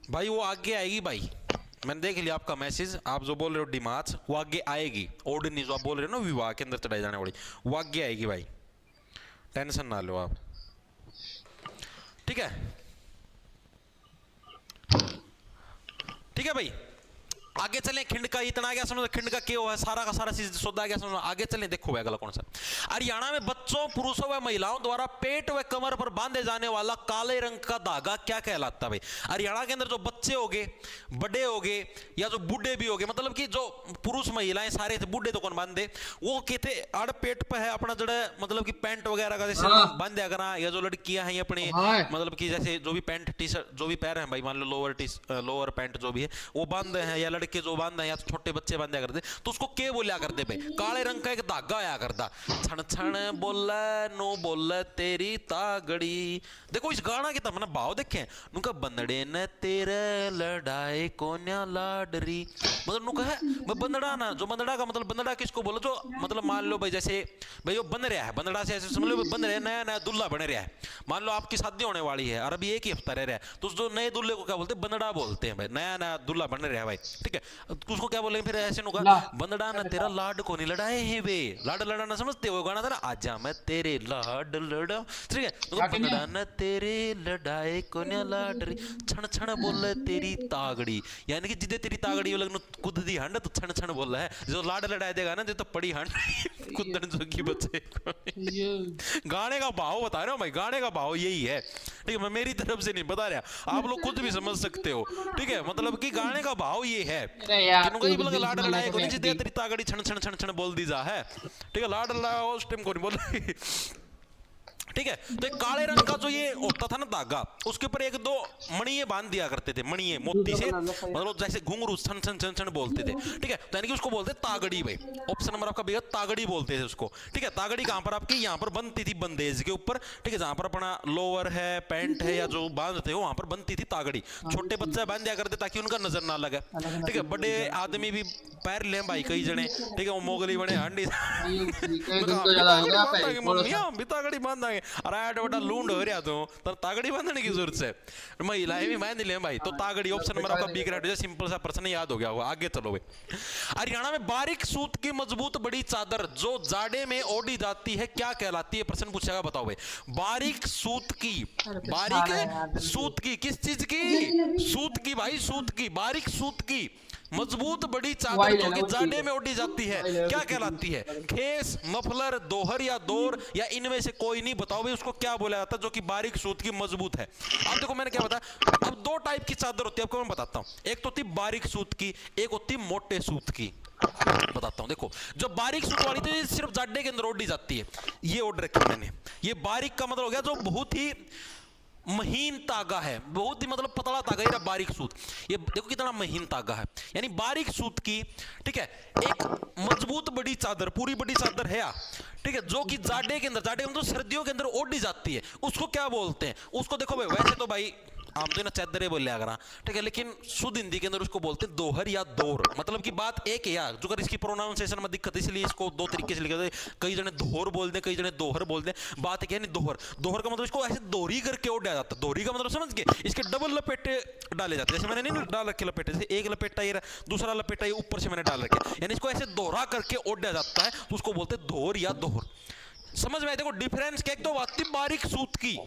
भाई वो आगे आएगी भाई, मैंने देख लिया आपका मैसेज, आप जो बोल रहे हो डिमाच वो आगे आएगी, ऑर्डिनरी जो आप बोल रहे हो ना विवाह के अंदर चढ़ाई जाने वाली, वो आगे आएगी भाई, टेंशन ना लो आप, ठीक है, ठीक है भाई। आगे चलें, खिंडका इतना आ गया समझ, खिंडका क्या है, सारा का सारा चीज सौदा आ गया समझ, आगे चलें, देखो अगला कौन सा। हरियाणा में बच्चों पुरुषों व महिलाओं द्वारा पेट व कमर पर बांधे जाने वाला काले रंग का धागा क्या कहलाता है भाई। हरियाणा के अंदर जो बच्चे होगे, बड़े होगे या जो बूढ़े भी होगे, मतलब कि जो पुरुष महिलाएं सारे थे, बूढ़े तो कौन बांधे, वो कहते आड़ पेट पे है अपना जड़ा, मतलब कि पैंट वगैरह का जैसे बांध दिया करा, या जो लड़कियां हैं अपने मतलब कि जैसे जो भी पैंट टी शर्ट जो भी पैर हैं भाई, मान लो लोअर पैंट जो भी है वो बांधे हैं, या लड़के जो बांधे हैं या छोटे बच्चे बांधा करते, तो उसको क्या बोलिया करते भाई, काले रंग का एक धागा आया करता, छण छण बोले नो बोले तेरी तागड़ी। देखो इस गाना के तमन्ना भाव देखें, नुका बंदड़े ने तेरे लड़ाई कोन्या लाडरी, मतलब नुका है बंदड़ा ना, जो बंदड़ा का मतलब बंदड़ा किसको बोलो, जो मतलब मान लो भाई जैसे भाई वो बन रहा है, बंदड़ा से ऐसे समझ लो बन रहा है, नया नया दुल्ला बन रहा है, मान लो आपकी शादी होने वाली है और अभी एक ही हफ्ता रह रहा है, तो जो नए दुल्ले को क्या बोलते हैं, बंदड़ा बोलते हैं भाई, नया नया दुल्ला बन रहा है भाई, ठीक है। उसको क्या बोलेंगे फिर ऐसे नुका, बंदड़ा ना तेरा लाड को नहीं लड़ाए है वे, लाड लड़ाना समझते हो गाना था ना, आजा मैं तेरे लाड लड़ा, ठीक है, तो बंदड़ा ना तेरे लड़ाए को नहीं लाडरी, छण छण बोले तेरी तागड़ी, यानी कि जिदे तेरी तागड़ी लगन कुद दी हंड तो छण छण बोल है, जो लाड लड़ाए देगा ना जो तो पड़ी हंड कुदन जोगी बच्चे। गाने का भाव बता रहे हो भाई, गाने का भाव यही है, ठीक है, मैं मेरी तरफ से नहीं बता रहा, आप लोग खुद भी समझ सकते हो, ठीक है, मतलब कि गाने का भाव ये है, लाड लड़ाए को नहीं जिदे तेरी तागड़ी छण छण छण छण बोल दी जा है, ठीक है, लाड लड़ा उस टाइम को नहीं बोल ठीक है। तो एक काले रंग का जो ये होता था ना धागा, उसके ऊपर एक दो मणिये बांध दिया करते थे, मणिये मोती से, मतलब जैसे घुंघरू छन छन छन छन बोलते थे। ठीक है, तो यानी कि उसको बोलते तागड़ी भाई। ऑप्शन नंबर आपका बेगा तागड़ी बोलते थे उसको। ठीक है, तागड़ी कहां पर आपकी, यहां पर बनती थी बंदेज के ऊपर। ठीक है, जहां पर अपना लोअर है, पैंट है, या जो बांधते हो वहां पर बनती थी तागड़ी। छोटे बच्चे बांध दिया करते ताकि उनका नजर ना लगे। ठीक है, बड़े आदमी भी पैर ले भाई कई जने। ठीक है, वो मोगली बने हांडी हम भी तागड़ी बांधांगे। अरे बड़ा लूंड हो रहा तो तागड़ी बांधने की जरूरत है, महिलाएं भी बांध ले भाई। तो तागड़ी ऑप्शन नंबर आपका बी करेक्ट है। सिंपल सा प्रश्न याद हो गया होगा। आगे चलो भाई। हरियाणा में बारीक सूत की मजबूत बड़ी चादर जो जाड़े में ओढ़ी जाती है क्या कहलाती है? प्रश्न पूछेगा, बताओ भाई। बारीक सूत की, बारीक सूत की, किस चीज की? सूत की भाई, सूत की, बारीक सूत की मजबूत बड़ी चादर जो कि जाड़े में ओढ़ी जाती है क्या कहलाती है? खेस, मफलर, दोहर या दौर, या इनमें से कोई नहीं? बताओ भाई उसको क्या बोला जाता है जो कि बारीक सूत की मजबूत है? अब देखो मैंने क्या बताया, अब दो टाइप की चादर होती है, आपको मैं बताता हूं। एक तो होती बारीक सूत की, एक होती मोटे सूत की। बताता हूं, देखो जो बारीक सूत वाली तो ये सिर्फ जाड़े के अंदर ओढ़ी जाती है, ये ओढ़ रखी मैंने। ये बारीक का मतलब हो गया जो बहुत ही महीन तागा है, बहुत ही मतलब पतला तागा, ये बारीक सूत। ये देखो कितना महीन तागा है, यानी बारीक सूत की। ठीक है, एक मजबूत बड़ी चादर, पूरी बड़ी चादर है। ठीक है, जो कि जाड़े के अंदर, जाड़े के अंदर सर्दियों के अंदर ओढ़ी जाती है, उसको क्या बोलते हैं? उसको देखो भाई, वैसे तो भाई हम तो ना चादरे बोल लिया करा। ठीक है, लेकिन शुद्ध हिंदी के अंदर उसको बोलते हैं दोहर या दौर। मतलब की बात एक है यार, जो अगर इसकी प्रोनाउंसिएशन में दिक्कत, इसलिए इसको दो तरीके से लिखा, कई जने धोर बोलते हैं, कई जने दोहर बोलते हैं। बात क्या है नहीं, दोहर, दोहर का मतलब इसको ऐसे दोहरी करके ओढ़ा जाता है। दोहरी का मतलब समझ गए, इसके डबल लपेटे डाले जाते हैं। जैसे मैंने नहीं डाल रखे लपेटे, जैसे एक लपेटा ये दूसरा लपेटा ये ऊपर से मैंने डाल रखे, यानी इसको ऐसे दोहरा करके ओढ़ा जाता है, तो उसको बोलते हैं दोहर या दोहर। समझ में आए? देखो डिफरेंस क्या, एक तो बात थी बारीक सूत की,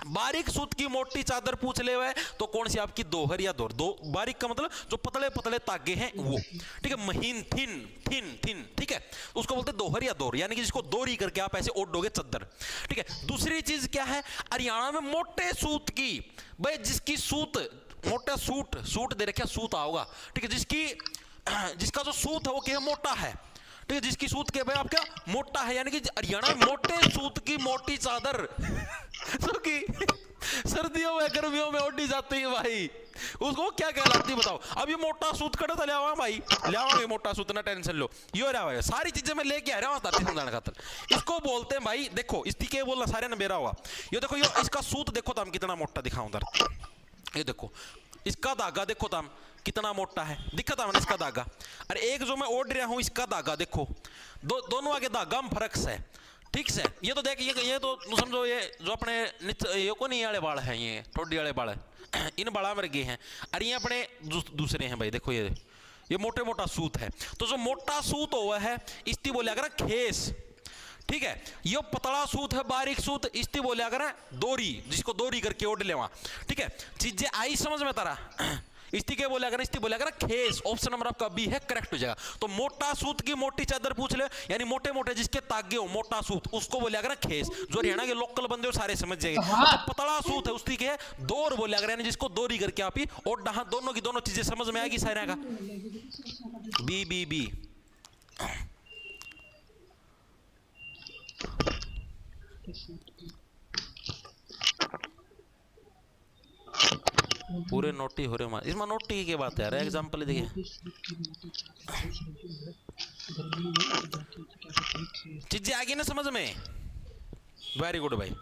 बारीक सूत की मोटी चादर पूछ ले हुए तो कौन सी आपकी? दोहर या दोहर। दो बारीक का मतलब जो पतले पतले तागे हैं वो। ठीक है, महीन, थिन थिन थिन। ठीक है, उसको बोलते दोहर या दोहर, यानी कि जिसको दोरी करके आप ऐसे ओढ़ोगे चादर। ठीक है, दूसरी चीज क्या है हरियाणा में? मोटे सूत की भाई, जिसकी सूत, मोटा सूट, सूट दे रखा, सूत आओगा। ठीक है, जिसकी, जिसका जो सूत है वो क्या मोटा है। ठीक है, जिसकी सूत के भाई आपका मोटा है, यानी कि हरियाणा में मोटे सूत की मोटी चादर जो कि सर्दियों में गर्मियों में ओढ़ी जाती है भाई, उसको क्या कहलाती है बताओ? अब ये मोटा सूत कड़ा था, लिया भाई, लिया मोटा सूत, ना टेंशन लो। यो रहा भाई, सारी चीजें मैं लेके आ रहा हूँ समझाने खातर। इसको बोलते हैं भाई, देखो इसकी क्या बोलना, सारे ने मेरा हुआ। ये देखो, यो इसका सूत देखो तो हम कितना मोटा दिखाऊं उधर। ये देखो इसका धागा देखो तो हम कितना मोटा है, दिखा था मैंने इसका धागा। अरे एक जो मैं ओढ़ रहा हूं इसका धागा देखो, दोनों आगे धागा में फर्क है। ठीक से, ये तो देख, ये तो समझो, ये जो अपने ये को नहीं वाले बाल हैं, ये ठोडी वाले बाल है, इन बाड़ा में गए हैं। अरे ये अपने दूसरे हैं भाई, देखो ये मोटे मोटा सूत है। तो जो मोटा सूत हुआ है इसकी बोले अगर खेस। ठीक है, ये पतला सूत है, बारीक सूत, इसकी बोले अगर दोरी, जिसको दोरी करके ओढ़ ले वहां। ठीक है, चीजें आई समझ में तारा? इसकी क्या बोले अगर, इसकी बोले अगर खेस। ऑप्शन नंबर आपका बी है, करेक्ट हो जाएगा। तो मोटा सूत की मोटी चादर पूछ ले, यानी मोटे मोटे जिसके तागे हो, मोटा सूत, उसको बोले अगर खेस। जो हरियाणा के लोकल बंदे हो सारे समझ जाएंगे। तो पतला सूत है उसकी क्या है? दौर बोले अगर, यानी जिसको दोरी करके आप ही और दोनों की दोनों चीजें समझ में आएगी सारे का। बी बी बी पूरे नोटी हो रहे, इसमें नोटी की बात है। एग्जाम्पल देखिए, चीजें आ गई ना समझ में? वेरी गुड भाई,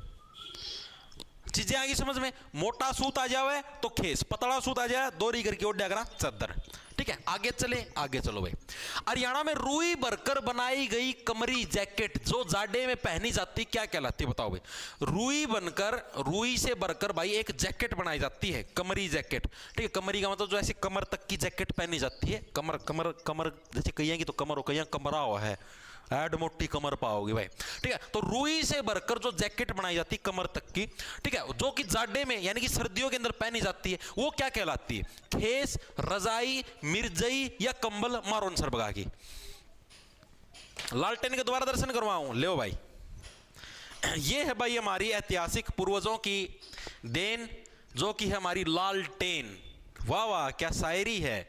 चीजें आ गई समझ में। मोटा सूत आ जाए तो खेस, पतला सूत आ जाए दोरी करके ओढ़ करा चादर। ठीक है, आगे चले, आगे चलो भाई। हरियाणा में रुई भरकर बनाई गई कमरी जैकेट जो जाड़े में पहनी जाती क्या कहलाती है? बताओ भाई। रुई बनकर, रुई से भरकर भाई एक जैकेट बनाई जाती है, कमरी जैकेट। ठीक है, कमरी का मतलब जो ऐसे कमर तक की जैकेट पहनी जाती है। कमर कमर कमर जैसे कहीं की तो कमर हो, कहीं कमरा हुआ है, ऐड मोटी कमर पाओगे भाई। ठीक है, तो रुई से भरकर जो जैकेट बनाई जाती है कमर तक की, ठीक है, जो कि जाड़े में यानी कि सर्दियों के अंदर पहनी जाती है, वो क्या कहलाती है? खेस, रजाई, मिर्जई या कंबल? मारो आंसर भगा की। लालटेन के दोबारा दर्शन करवाऊं, ले भाई। ये है भाई हमारी ऐतिहासिक पूर्वजों की देन, जो कि है हमारी लालटेन। वाह वाह, क्या शायरी है।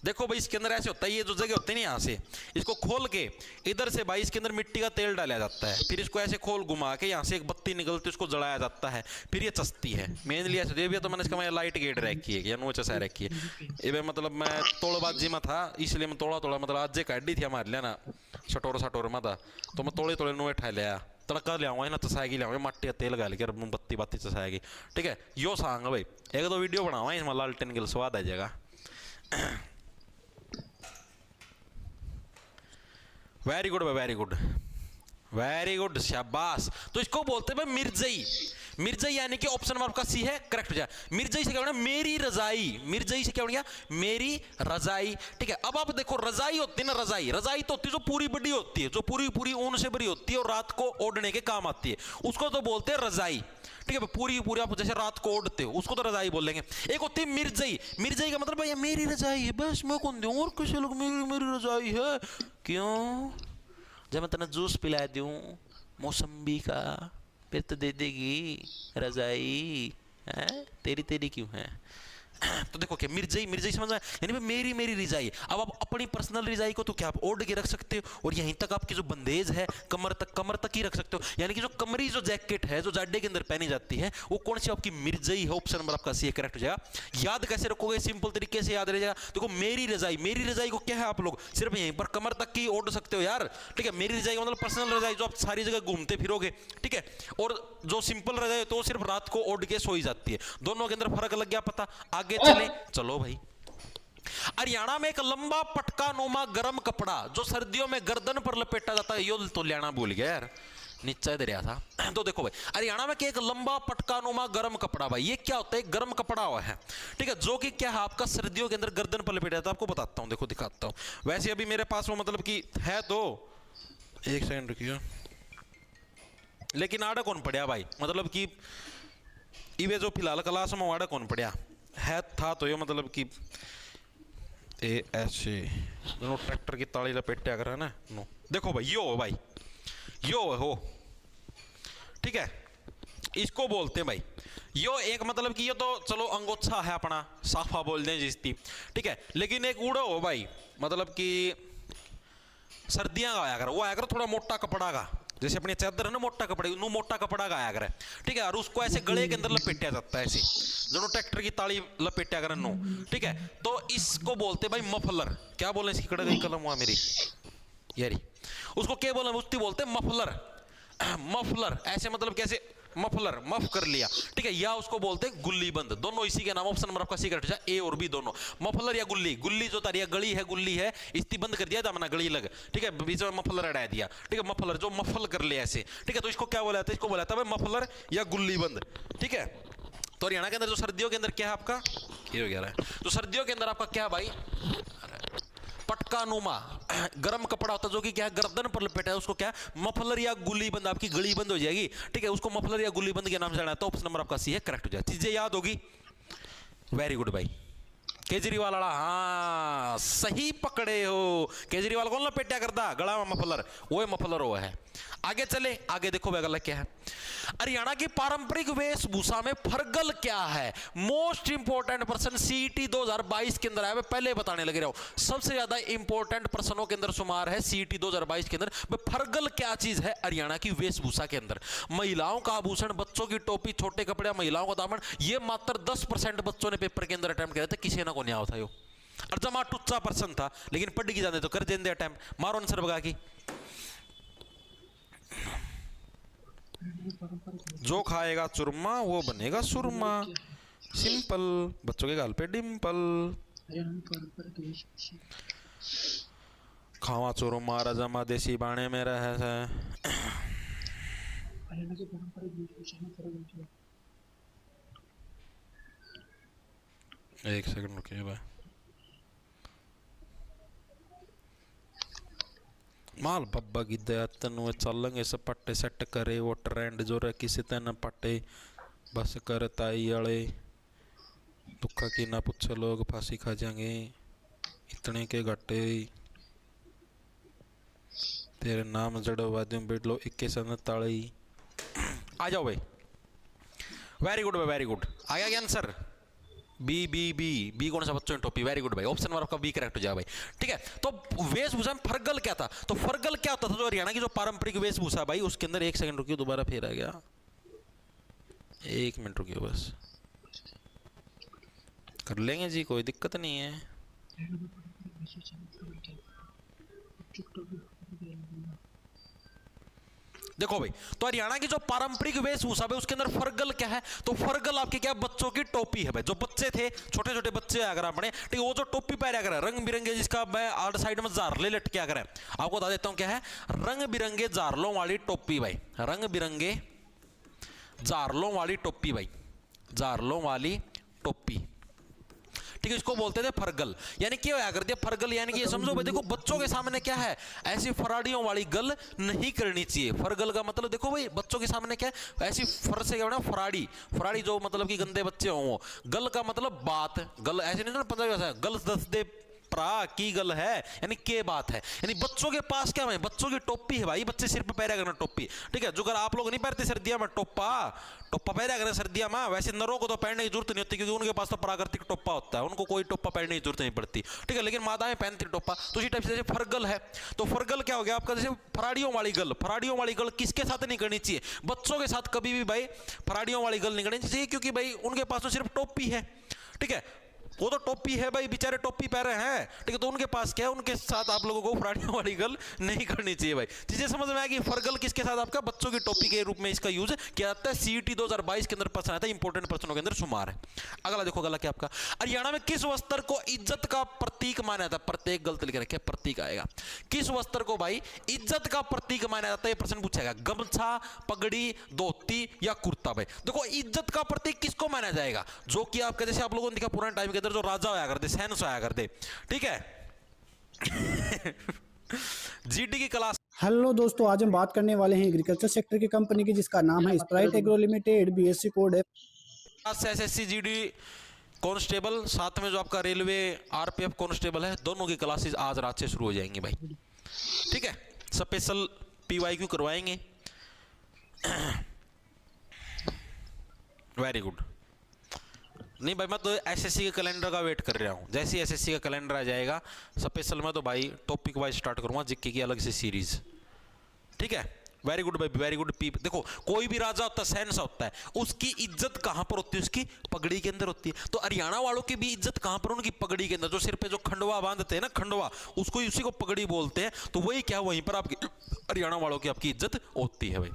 देखो भाई इसके अंदर ऐसे होता है, ये जो जगह होती है ना यहाँ से इसको खोल के इधर से भाई इसके अंदर मिट्टी का तेल डाला जाता है, फिर इसको ऐसे खोल घुमा के यहाँ से एक बत्ती निकलती है उसको जलाया जाता है, फिर ये चसती है मेनली ऐसे। ये भी तो मैंने इसका मैं लाइट गेट रखी है या नो चसा रखी है ये मतलब मैं तोड़बाजी में था इसलिए मैं थोड़ा थोड़ा मतलब आज काटी थी हमारे लिए ना सटोर में था तो मैं थोड़े थोड़े नुए ठा लिया तड़का लियाऊंगा ना चसाएगी लियाऊंगा मट्टी का तेल गाल के बत्ती बत्ती चसाएगी। ठीक है यो सांग भाई एक दो वीडियो बनावा इसमें लालटेन गिल स्वाद आ जाएगा। वेरी गुड भाई वेरी गुड वेरी गुड शाबाश। तो इसको बोलते हैं भाई मिर्जई। मिर्जई यानी कि ऑप्शन नंबर आपका सी है करेक्ट हो जाए। मिर्जई से क्या बना मेरी रजाई, मिर्जई से क्या बन गया मेरी रजाई। ठीक है अब आप देखो रजाई होती है ना, रजाई रजाई तो होती है जो पूरी बड़ी होती है, जो पूरी पूरी ऊन से भरी होती है और रात को ओढ़ने के काम आती है, उसको तो बोलते हैं रजाई। ठीक है पूरी पूरी आप जैसे रात को ओढ़ते हो उसको तो रजाई बोलेंगे। एक होती है मिर्जई, मिर्जई का मतलब भैया मेरी रजाई है बस मैं कौन दूं और किसी लोग मेरी मेरी रजाई है क्यों, जब मैं तेना जूस पिला दूं मौसम्बी का फिर तो दे देगी रजाई है तेरी तेरी क्यों है। तो देखो क्या मिर्जई मिर्जई समझ में आया? यानी भाई मेरी मेरी रजाई। अब आप अपनी पर्सनल रजाई को तो क्या आप ओढ़ के रख सकते हो और यहीं तक आपकी जो बंदेज है कमर तक ही रख सकते हो, यानी कि जो कमरी जो जैकेट है जो जाडे के अंदर पहनी जाती है वो कौन सी आपकी मिर्जई है। ऑप्शन नंबर आपका सी करेक्ट हो जाएगा। याद कैसे रखोगे सिंपल तरीके से याद रह जाएगा। देखो मेरी रजाई को क्या है आप लोग सिर्फ यहीं पर कमर तक की ओढ़ सकते हो यार। ठीक है मेरी रजाई मतलब पर्सनल रजाई जो आप सारी जगह घूमते फिरोगे। ठीक है और जो सिंपल रजाई तो सिर्फ रात को ओढ़ के सोई जाती है। दोनों के अंदर फर्क लग गया पता। आगे चले चलो भाई। हरियाणा में एक लंबा पटका नुमा गर्म कपड़ा जो सर्दियों में गर्दन पर लपेटा जाता है, यो तो लेना भूल गया यार नीचा दे रहा था। तो देखो भाई हरियाणा में एक लंबा पटका नुमा गर्म कपड़ा, भाई ये क्या होता है गर्म कपड़ा हुआ है। ठीक है जो कि क्या है आपका सर्दियों के अंदर गर्दन पर लपेटा जाता है। आपको बताता हूं देखो दिखाता हूं। वैसे अभी मेरे पास वो मतलब कि है तो एक सेकंड रुकिए, लेकिन आड़ा कौन पड़िया भाई मतलब कि इवे जो फिलहाल क्लास में आड़ा कौन पड़िया है था तो ये मतलब कि ए ऐसे दोनों ट्रैक्टर की ताली लपेटा कर ना नो। देखो भाई यो भाई यो हो। ठीक है इसको बोलते हैं भाई यो एक मतलब कि ये तो चलो अंगोछा है अपना साफा बोल दें जिसकी। ठीक है लेकिन एक उड़ो हो भाई मतलब कि सर्दियां का आया कर वो आया कर थोड़ा मोटा कपड़ा का, जैसे अपनी चादर है ना मोटा कपड़े नो मोटा कपड़ा का आया करे। ठीक है और उसको ऐसे गले के अंदर लपेटा जाता है ऐसे जो ट्रैक्टर की ताली लपेटा करे नो। ठीक है तो इसको बोलते भाई मफलर। क्या बोले इसकी कड़क गई कलम हुआ मेरी यारी उसको क्या बोले उसकी बोलते मफलर। मफलर ऐसे मतलब कैसे मफलर मफ कर लिया। ठीक है या उसको बोलते हैं गुल्ली बंद, दोनों इसी के नाम। ऑप्शन नंबर आपका सी करेक्ट है ए और बी दोनों। मफलर या गुल्ली, गुल्ली जो तारी गली है गुल्ली है इस्ती बंद कर दिया दामना गली लग। ठीक है बीच में मफलर अड़ा दिया। ठीक है मफलर जो मफल कर लिया ऐसे। ठीक है तो इसको क्या बोला था, इसको बोला था भाई मफलर या गुल्ली बंद। ठीक है तो हरियाणा के अंदर जो सर्दियों के अंदर क्या है आपका ये हो गया है, तो सर्दियों के अंदर आपका क्या भाई पटका नुमा गर्म कपड़ा होता है जो कि क्या है गर्दन पर लपेटा है, उसको क्या मफलर या गुल्ली बंद आपकी गली बंद हो जाएगी। ठीक है उसको मफलर या गुल्ली बंद के नाम से जाना है। तो ऑप्शन नंबर आपका सी है करेक्ट हो जाए। चीजें याद होगी वेरी गुड भाई। केजरीवाल वाला हाँ सही पकड़े हो। केजरीवाल कौन लपेटा करता गला में मफलर वो मफलर हुआ है। आगे चले आगे देखो अगला क्या है। हरियाणा की पारंपरिक वेशभूषा में फरगल क्या है। मोस्ट इंपोर्टेंट पर्सन सीईटी 2022 के अंदर आया। मैं पहले बताने लगे रहा हूं सबसे ज्यादा इंपोर्टेंट पर्सनों के अंदर शुमार है सीईटी 2022 के अंदर। फरगल क्या चीज है हरियाणा की वेशभूषा के अंदर। महिलाओं का आभूषण, बच्चों की टोपी, छोटे कपड़े, महिलाओं का दामन, ये मात्र 10% बच्चों ने पेपर के अंदर अटेम्प्ट किया था। किसी ना को नहीं था यो और जमा टुच्चा पर्सन था लेकिन पढ़ की जाने तो कर देंगे अटेम्प्ट। मारो आंसर बगा की। जो खाएगा चुरमा वो बनेगा सुरमा। सिंपल बच्चों के गाल पे डिंपल। खावा चुरमा राजमा देसी बाणे में रहे है। एक सेकंड रुकिए भाई। माल बब्बा की दया तनु चलेंगे सब पट्टे सेट करे वो ट्रेंड जो रहे किसी तेन पट्टे बस कर ताई अड़े दुखा की ना पूछो लोग फांसी खा जाएंगे इतने के घटे तेरे नाम जड़ो वाद्यों बैठ लो 21 आ जाओ भाई। वेरी गुड भाई वेरी गुड। आ गया answer B B B B कौन सा बच्चों ने टोपी, वेरी गुड भाई, ऑप्शन नंबर आपका बी करेक्ट हो जाएगा भाई। ठीक है, तो वेशभूषा में फरगल क्या था, तो फरगल क्या होता था, जो हरियाणा की जो पारंपरिक वेशभूषा भाई, उसके अंदर, एक सेकंड रुकियो, दोबारा फिर आ गया, एक मिनट रुकियो बस, कर लेंगे जी, कोई दिक्कत नहीं है। देखो भाई, तो हरियाणा की जो पारंपरिक वेशभूषा है उसके अंदर फरगल क्या है, तो फरगल आपके क्या, बच्चों की टोपी है भाई। जो बच्चे थे, छोटे छोटे बच्चे अगर आपने, ठीक है, वो जो टोपी पहना करें रंग बिरंगे, जिसका मैं आर्ट साइड में जारले लटकिया करें, आपको बता देता हूं क्या है, रंग बिरंगे जारलों वाली टोपी भाई, रंग बिरंगे जारलों वाली टोपी भाई, जारलों वाली टोपी, ठीक है, इसको बोलते थे फरगल। यानी क्या होया कर दिया फरगल, यानी कि ये समझो भाई, देखो बच्चों के सामने क्या है, ऐसी फराड़ियों वाली गल नहीं करनी चाहिए। फरगल का मतलब देखो भाई, बच्चों के सामने क्या है, ऐसी फर से क्या होना, फराड़ी, फराड़ी जो मतलब कि गंदे बच्चे हों वो, गल का मतलब बात, गल ऐसे नहीं ना पंजाबी भाषा, गल दस दे प्रा की गल है, यानी के बात है, यानी बच्चों के पास क्या है, बच्चों की टोपी है भाई, बच्चे सिर पे पहना करना टोपी, ठीक है, जो अगर आप लोग नहीं पहनते सर्दियों में टोपा, टोपा पहना करना सर्दियों में, वैसे नरों को तो पहनने की जरूरत नहीं होती, क्योंकि उनके पास तो प्राकृतिक टोपा होता है, उनको कोई टोपा पहनने की जरूरत नहीं पड़ती, ठीक है, लेकिन माताएं पहनती टोपा। तो इसी टाइप से जैसे फरगल है, तो फरगल क्या हो गया आपका, जैसे फराड़ियों वाली गल, फराड़ियों वाली गल किसके साथ नहीं करनी चाहिए, बच्चों के साथ कभी भी भाई फराड़ियों वाली गल नहीं करनी चाहिए, क्योंकि भाई उनके पास तो सिर्फ टोपी है, ठीक है, वो तो टोपी है भाई, बेचारे टोपी पहने हैं, ठीक है, तो उनके पास क्या है, उनके साथ आप लोगों को फराड़ियों वाली गल नहीं करनी चाहिए भाई। चीजें समझ में आएगी, फरगल किसके साथ आपका, बच्चों की टोपी के रूप में इसका यूज किया जाता है। सीईटी 2022 के अंदर प्रश्न आया था, इंपॉर्टेंट प्रश्नों के अंदर शुमार है। अगला देखो, अगला क्या आपका, हरियाणा में किस वस्त्र को इज्जत का प्रतीक माना जाता है, प्रत्येक गलत लिख रखे, प्रतीक आएगा, किस वस्त्र को भाई इज्जत का प्रतीक माना जाता है, ये प्रश्न पूछेगा, गमछा, पगड़ी, धोती या कुर्ता भाई। देखो इज्जत का प्रतीक किसको माना जाएगा, जो कि आपका, जैसे आप लोगों ने देखा पुराने टाइम के अंदर जो राजा होया करते, सैनिक होया करते, ठीक है, जीडी की क्लास। हेलो दोस्तों, आज हम बात करने वाले हैं एग्रीकल्चर सेक्टर की कंपनी की, जिसका नाम है Sprite agro limited, BSc code है एसएससी जीडी कांस्टेबल, साथ में जो आपका रेलवे आरपीएफ कांस्टेबल है, दोनों की क्लासेस आज रात से शुरू हो जाएंगी भाई, ठीक है, स्पेशल पीवाईक्यू करवाएंगे, वेरी गुड। नहीं भाई, मैं तो एसएससी के कैलेंडर का वेट कर रहा हूँ, जैसे ही एसएससी का कैलेंडर आ जाएगा स्पेशल में, तो भाई टॉपिक वाइज स्टार्ट करूंगा, जीके की अलग से सीरीज, ठीक है, वेरी गुड भाई, वेरी गुड। पी देखो, कोई भी राजा होता है, सैनिक होता है, उसकी इज्जत कहां पर होती है, उसकी पगड़ी के अंदर होती है। तो हरियाणा वालों की भी इज्जत कहां पर, उनकी पगड़ी के अंदर, जो सिर पे जो खंडवा बांधते हैं ना, खंडवा, उसको उसी को पगड़ी बोलते हैं, तो वही क्या, वहीं पर आपकी हरियाणा वालों की आपकी इज्जत होती है भाई।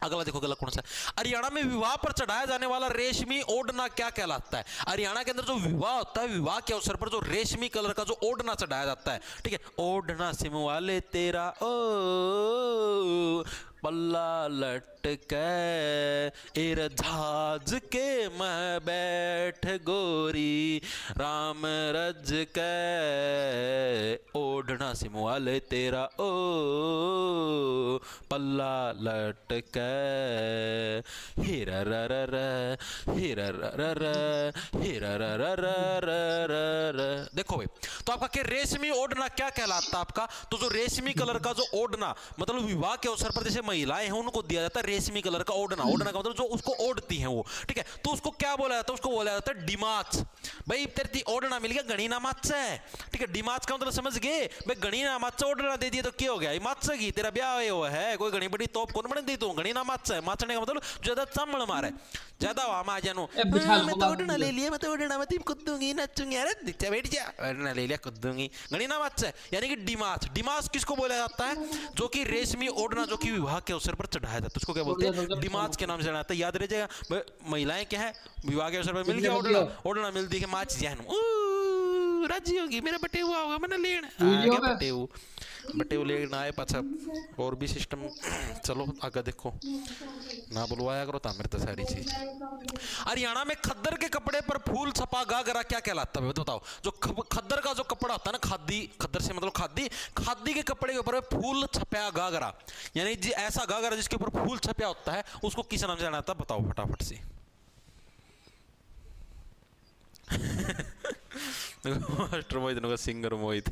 अगला देखो, अगला कौन सा, हरियाणा में विवाह पर चढ़ाया जाने वाला रेशमी ओढ़ना क्या कहलाता है। हरियाणा के अंदर जो विवाह होता है, विवाह के अवसर पर जो रेशमी कलर का जो ओढ़ना चढ़ाया जाता है, ठीक है, ओढ़ना सिमवाले तेरा ओ पल्ला लटके एर झाज के मैं बैठ गोरी राम रज के ओढ़ना सिमवाले तेरा ओ पल्ला लटके हीरा र र र हीरा र र र हीरा र र र र। देखो भाई, तो आपका क्या रेशमी ओढ़ना क्या कहलाता है आपका, तो जो रेशमी कलर का जो ओढ़ना, मतलब विवाह के अवसर पर जैसे महिलाएं हैं उनको दिया जाता है रेशमी कलर का ओढ़ना, ओढ़ना का मतलब जो उसको ओढ़ती हैं वो, ठीक है, तो उसको क्या बोला जाता है, उसको बोला जाता है डिमाच। भाई तेरी ओढ़ना मिल गया, गणी ना माच है, ठीक है, डिमाच का मतलब समझ गए भाई, गणी ना माच ओढ़ना दे दिया तो क्या हो गया, माच की तेरा ब्याह हुआ है, कोई गणी बड़ी तोप कौन बने दी तू, गणी ना माच है, माचने का मतलब ज्यादा चमड़ मारे, ज्यादा हुआ मां जानू, मैं तो ओढ़ना ले लिया, मैं तो ओढ़ना में तुम कूदूंगी नचूंगी, अरे नीचे बैठ जा, ओढ़ना ले लिया कूदूंगी, गणी ना माच है, यानी कि डिमाच। डिमाच किसको बोला जाता है, जो कि रेशमी ओढ़ना जो कि विवाह के अवसर पर चढ़ाया जाता है, उसको क्या बोलते हैं, डिमाच के नाम से जाना जाता है। याद रह जाएगा, महिलाएं क्या है, विवाह के अवसर पर मिल गया ओढ़ना, ओढ़ना मिलती है माच जहन राजी होगी, मेरा बटे हुआ होगा, मैंने लेना बटे लेना आए पाछा, और भी सिस्टम। चलो आगे देखो, ना बुलवाया करो तामिर तो सारी चीज। हरियाणा में खद्दर के कपड़े पर फूल छपा घाघरा क्या कहलाता है, बताओ। जो खद्दर का जो कपड़ा होता है ना, खादी, खद्दर से मतलब खादी, खादी के कपड़े के ऊपर फूल छपया घाघरा, यानी ऐसा घाघरा जिसके ऊपर फूल छपया होता है, उसको किस नाम से जाना जाता है, बताओ फटाफट से। मास्टर मोहित ने सिंगर मोहित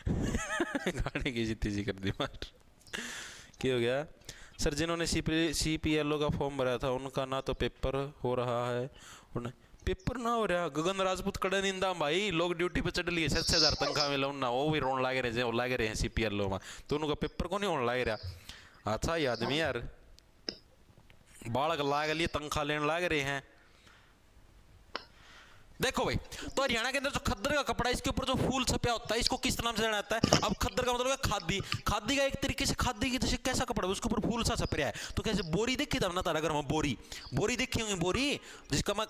गाने की जितनी जी कर दी मास्टर। क्या हो गया सर, जिन्होंने CPLO का फॉर्म भरा था उनका ना तो पेपर हो रहा है, उन्हें पेपर ना हो रहा गगन राजपूत कड़े निंदा भाई लोग ड्यूटी पे चढ़ लिए 6,000 तनख्वाह में ना वो भी रोन लागे रहे हैं सीपीआर लो में तो उनका पेपर को नहीं होने लाग रहा अच्छा ही आदमी यार बालक लाग लिए तनख्वाह लेने लाग रहे हैं। देखो भाई तो हरियाणा के अंदर जो खद्दर का कपड़ा है इसके ऊपर जो फूल छपया होता है इसको किस नाम से जाना जाता है। अब खद्दर का मतलब है खादी, खादी का एक तरीके से खादी की जैसे कैसा कपड़ा है उसके ऊपर फूल सा छप रहा है तो कैसे बोरी देखी था ना तारा अगर हम बोरी बोरी देखी होंगी बोरी जिसका मैं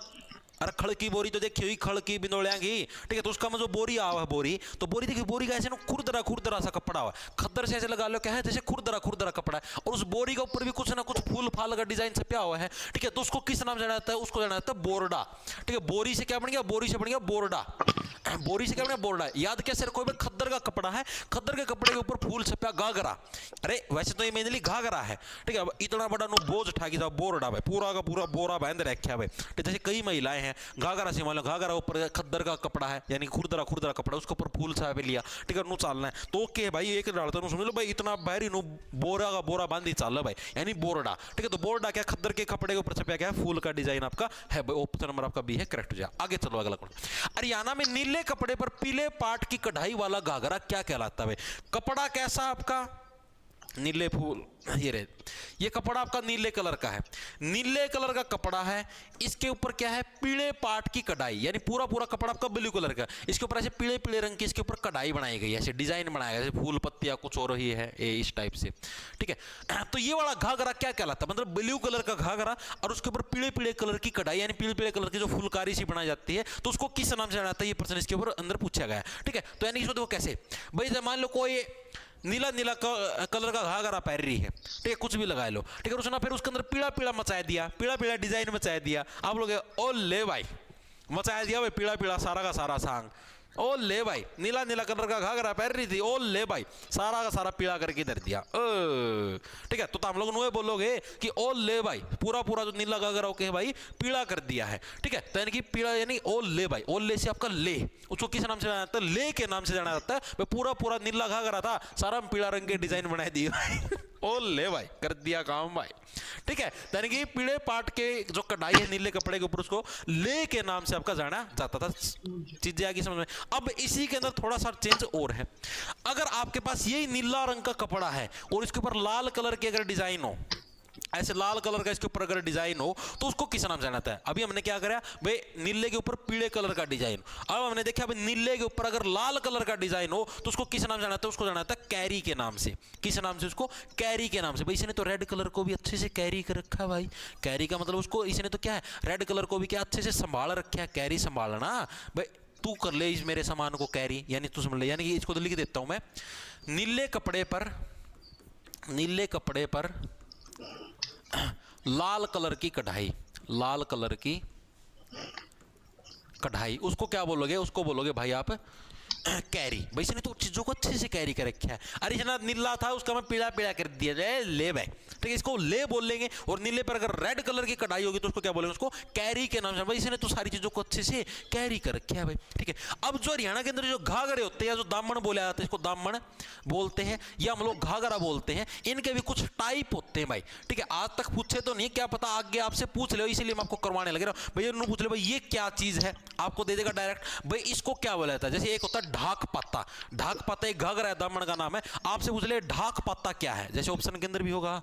अरे खड़ की बोरी तो देखी हुई खड़ की बिंदोलिया की ठीक है तो उसका में जो बोरी आवा है बोरी तो बोरी देखिए बोरी का ऐसे ना खुरदरा सा कपड़ा हुआ खद्दर से ऐसे लगा लो क्या है जैसे खुरदरा कपड़ा है और उस बोरी के ऊपर भी कुछ ना कुछ फूल फाल का डिजाइन छपया हुआ है ठीक है तो उसको किस नाम से जाना जाता है उसको जाना जाता है बोरडा ठीक है। बोरी से क्या बन गया बोरी से बन गया बोरडा बोरी से क्या बन गया बोरडा याद कैसे रखो भाई खद्दर का कपड़ा है खद्दर के कपड़े के ऊपर फूल छपया घाघरा अरे वैसे तो ये मेनली घाघरा है ठीक है। अब इतना बड़ा नो बोझ उठा के जाओ बोरडा भाई पूरा का पूरा बोरा बांध रखा है भाई ठीक जैसे कई महिलाएं हैं घाघरा से मान लो घाघरा ऊपर खद्दर का कपड़ा है यानी खुरदरा कपड़ा उसके ऊपर फूल छाप लिया ठीक है नु चालना है तो ओके भाई एक डालता नु समझ लो भाई इतना भारी नु बोरा का बोरा बांधी चाल भाई यानी बोरडा ठीक है। तो बोरडा क्या खद्दर के कपड़े के ऊपर छपया क्या है फूल का डिजाइन आपका है ऑप्शन नंबर आपका बी है करेक्ट हो जाए। आगे चलो अगला क्वेश्चन हरियाणा में नीले कपड़े पर पीले पाट की कढ़ाई वाला घाघरा क्या कहलाता है। कपड़ा कैसा आपका नीले फूल ये कपड़ा आपका नीले कलर का है नीले कलर का कपड़ा है इसके ऊपर क्या है पीले पाट की कढ़ाई यानी पूरा कपड़ा आपका ब्लू कलर का इसके ऊपर ऐसे पीले रंग की इसके ऊपर कढ़ाई बनाई गई ऐसे डिजाइन बनाया गया जैसे फूल पत्तियां कुछ हो रही है इस टाइप से ठीक है। तो ये वाला घाघरा क्या कहलाता है मतलब ब्लू कलर का घाघरा और उसके ऊपर पीले कलर की कढ़ाई यानी पीले कलर की जो फुलकारी सी बनाई जाती है तो उसको किस नाम से जाना जाता है ये प्रश्न इसके ऊपर अंदर पूछा गया है ठीक है। तो यानी इसको देखो कैसे भाई मान लो कोई नीला कलर का घाघरा पहन रही है ठीक है कुछ भी लगा लो ठीक है उसने फिर उसके अंदर पीला मचाया दिया पीला डिजाइन मचाया दिया आप लोग ओ ले भाई मचाया दिया भाई पीला सारा का सारा सांग ओ ले भाई नीला कलर का घाघरा पहन रही थी ओ ले भाई सारा का सारा पीला करके धर दिया ठीक है। तो हम लोग नुए बोलोगे कि ओ ले भाई पूरा जो नीला घाघरा होके भाई पीला कर दिया है ठीक है। तो यानी कि पीला यानी ओ ले भाई ओ ले से आपका ले उसको किस नाम से जाना जाता है ले के नाम से जाना जाता है भाई पूरा नीला घाघरा था सारा पीला रंग के डिजाइन बना दिए ओ ले भाई कर दिया काम भाई ठीक है। यानी कि पीले पाट के जो कढ़ाई है नीले कपड़े के ऊपर उसको ले के नाम से आपका जाना जाता था चीजें आगे समझ में। अब इसी के अंदर थोड़ा सा चेंज और है अगर आपके पास यही नीला रंग का कपड़ा है और इसके ऊपर लाल कलर की अगर डिजाइन हो ऐसे लाल कलर का इसके ऊपर अगर डिजाइन हो तो उसको किस नाम से जाना है। अभी हमने क्या करा भाई नीले के ऊपर पीले कलर का डिजाइन अब हमने देखा भाई नीले के ऊपर अगर लाल कलर का डिजाइन हो तो उसको किस नाम से जाना है उसको जाना था कैरी के नाम से। किस नाम से उसको कैरी के नाम से। भाई इसने तो रेड कलर को भी अच्छे से कैरी कर रखा है भाई कैरी का मतलब उसको इसने तो क्या है रेड कलर को भी क्या अच्छे से संभाल रखा है कैरी संभालना भाई तू कर ले इस मेरे सामान को कैरी यानी तू समझ ले यानी कि इसको तो लिख देता हूं मैं नीले कपड़े पर लाल कलर की कढ़ाई उसको क्या बोलोगे उसको बोलोगे भाई आप कैरी। भाई इसने तो चीजों को अच्छे से कैरी कर रखा है। अरे जना नीला था उसका मैं पीला कर दिया जाए ले भाई ठीक है इसको ले बोल लेंगे और नीले पर अगर रेड कलर की कढ़ाई होगी तो उसको क्या बोलेंगे उसको कैरी के नाम से। भाई इसने तो सारी चीजों को अच्छे से कैरी कर रखा है भाई ठीक है। अब जो हरियाणा के अंदर जो घाघरे होते हैं जो दामन बोला जाता है इसको दामन बोलते हैं या हम लोग घाघरा बोलते हैं इनके भी कुछ टाइप होते हैं भाई ठीक है। आज तक पूछे तो नहीं क्या पता आगे आपसे पूछ ले इसीलिए मैं आपको करवाने लग रहा हूं। भैया पूछ ले भाई ये क्या चीज है आपको दे देगा डायरेक्ट भाई इसको क्या बोला जाता है। जैसे एक होता है ढाक पत्ता एक घाघरा है दामन का नाम है आपसे पूछ ले ढाक पत्ता क्या है जैसे ऑप्शन के अंदर भी होगा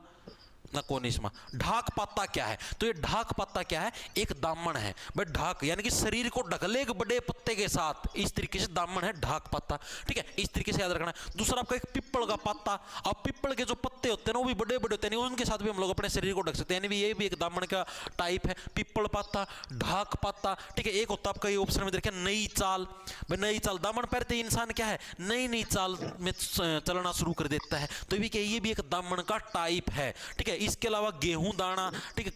ना कौन इसमें ढाक पत्ता क्या है तो ये ढाक पत्ता क्या है एक दामन है भाई ढाक यानी कि शरीर को ढकले एक बड़े पत्ते के साथ इस तरीके से दामन है ढाक पत्ता ठीक है इस तरीके से याद रखना। दूसरा आपका एक पिप्पल का पत्ता अब पिप्पल के जो पत्ते होते हैं ना वो भी बड़े होते हैं उनके साथ भी हम लोग अपने शरीर को ढक सकते हैं यानी ये भी एक दामन का टाइप है पिप्पल पत्ता ढाक पत्ता ठीक है। एक होता आपका ये ऑप्शन में देखिए नई चाल भाई नई चाल दामन पहनते इंसान क्या है नई चाल में चलना शुरू कर देता है तो ये भी एक दामन का टाइप है ठीक है। इसके अलावा गेहूं दाना ठीक है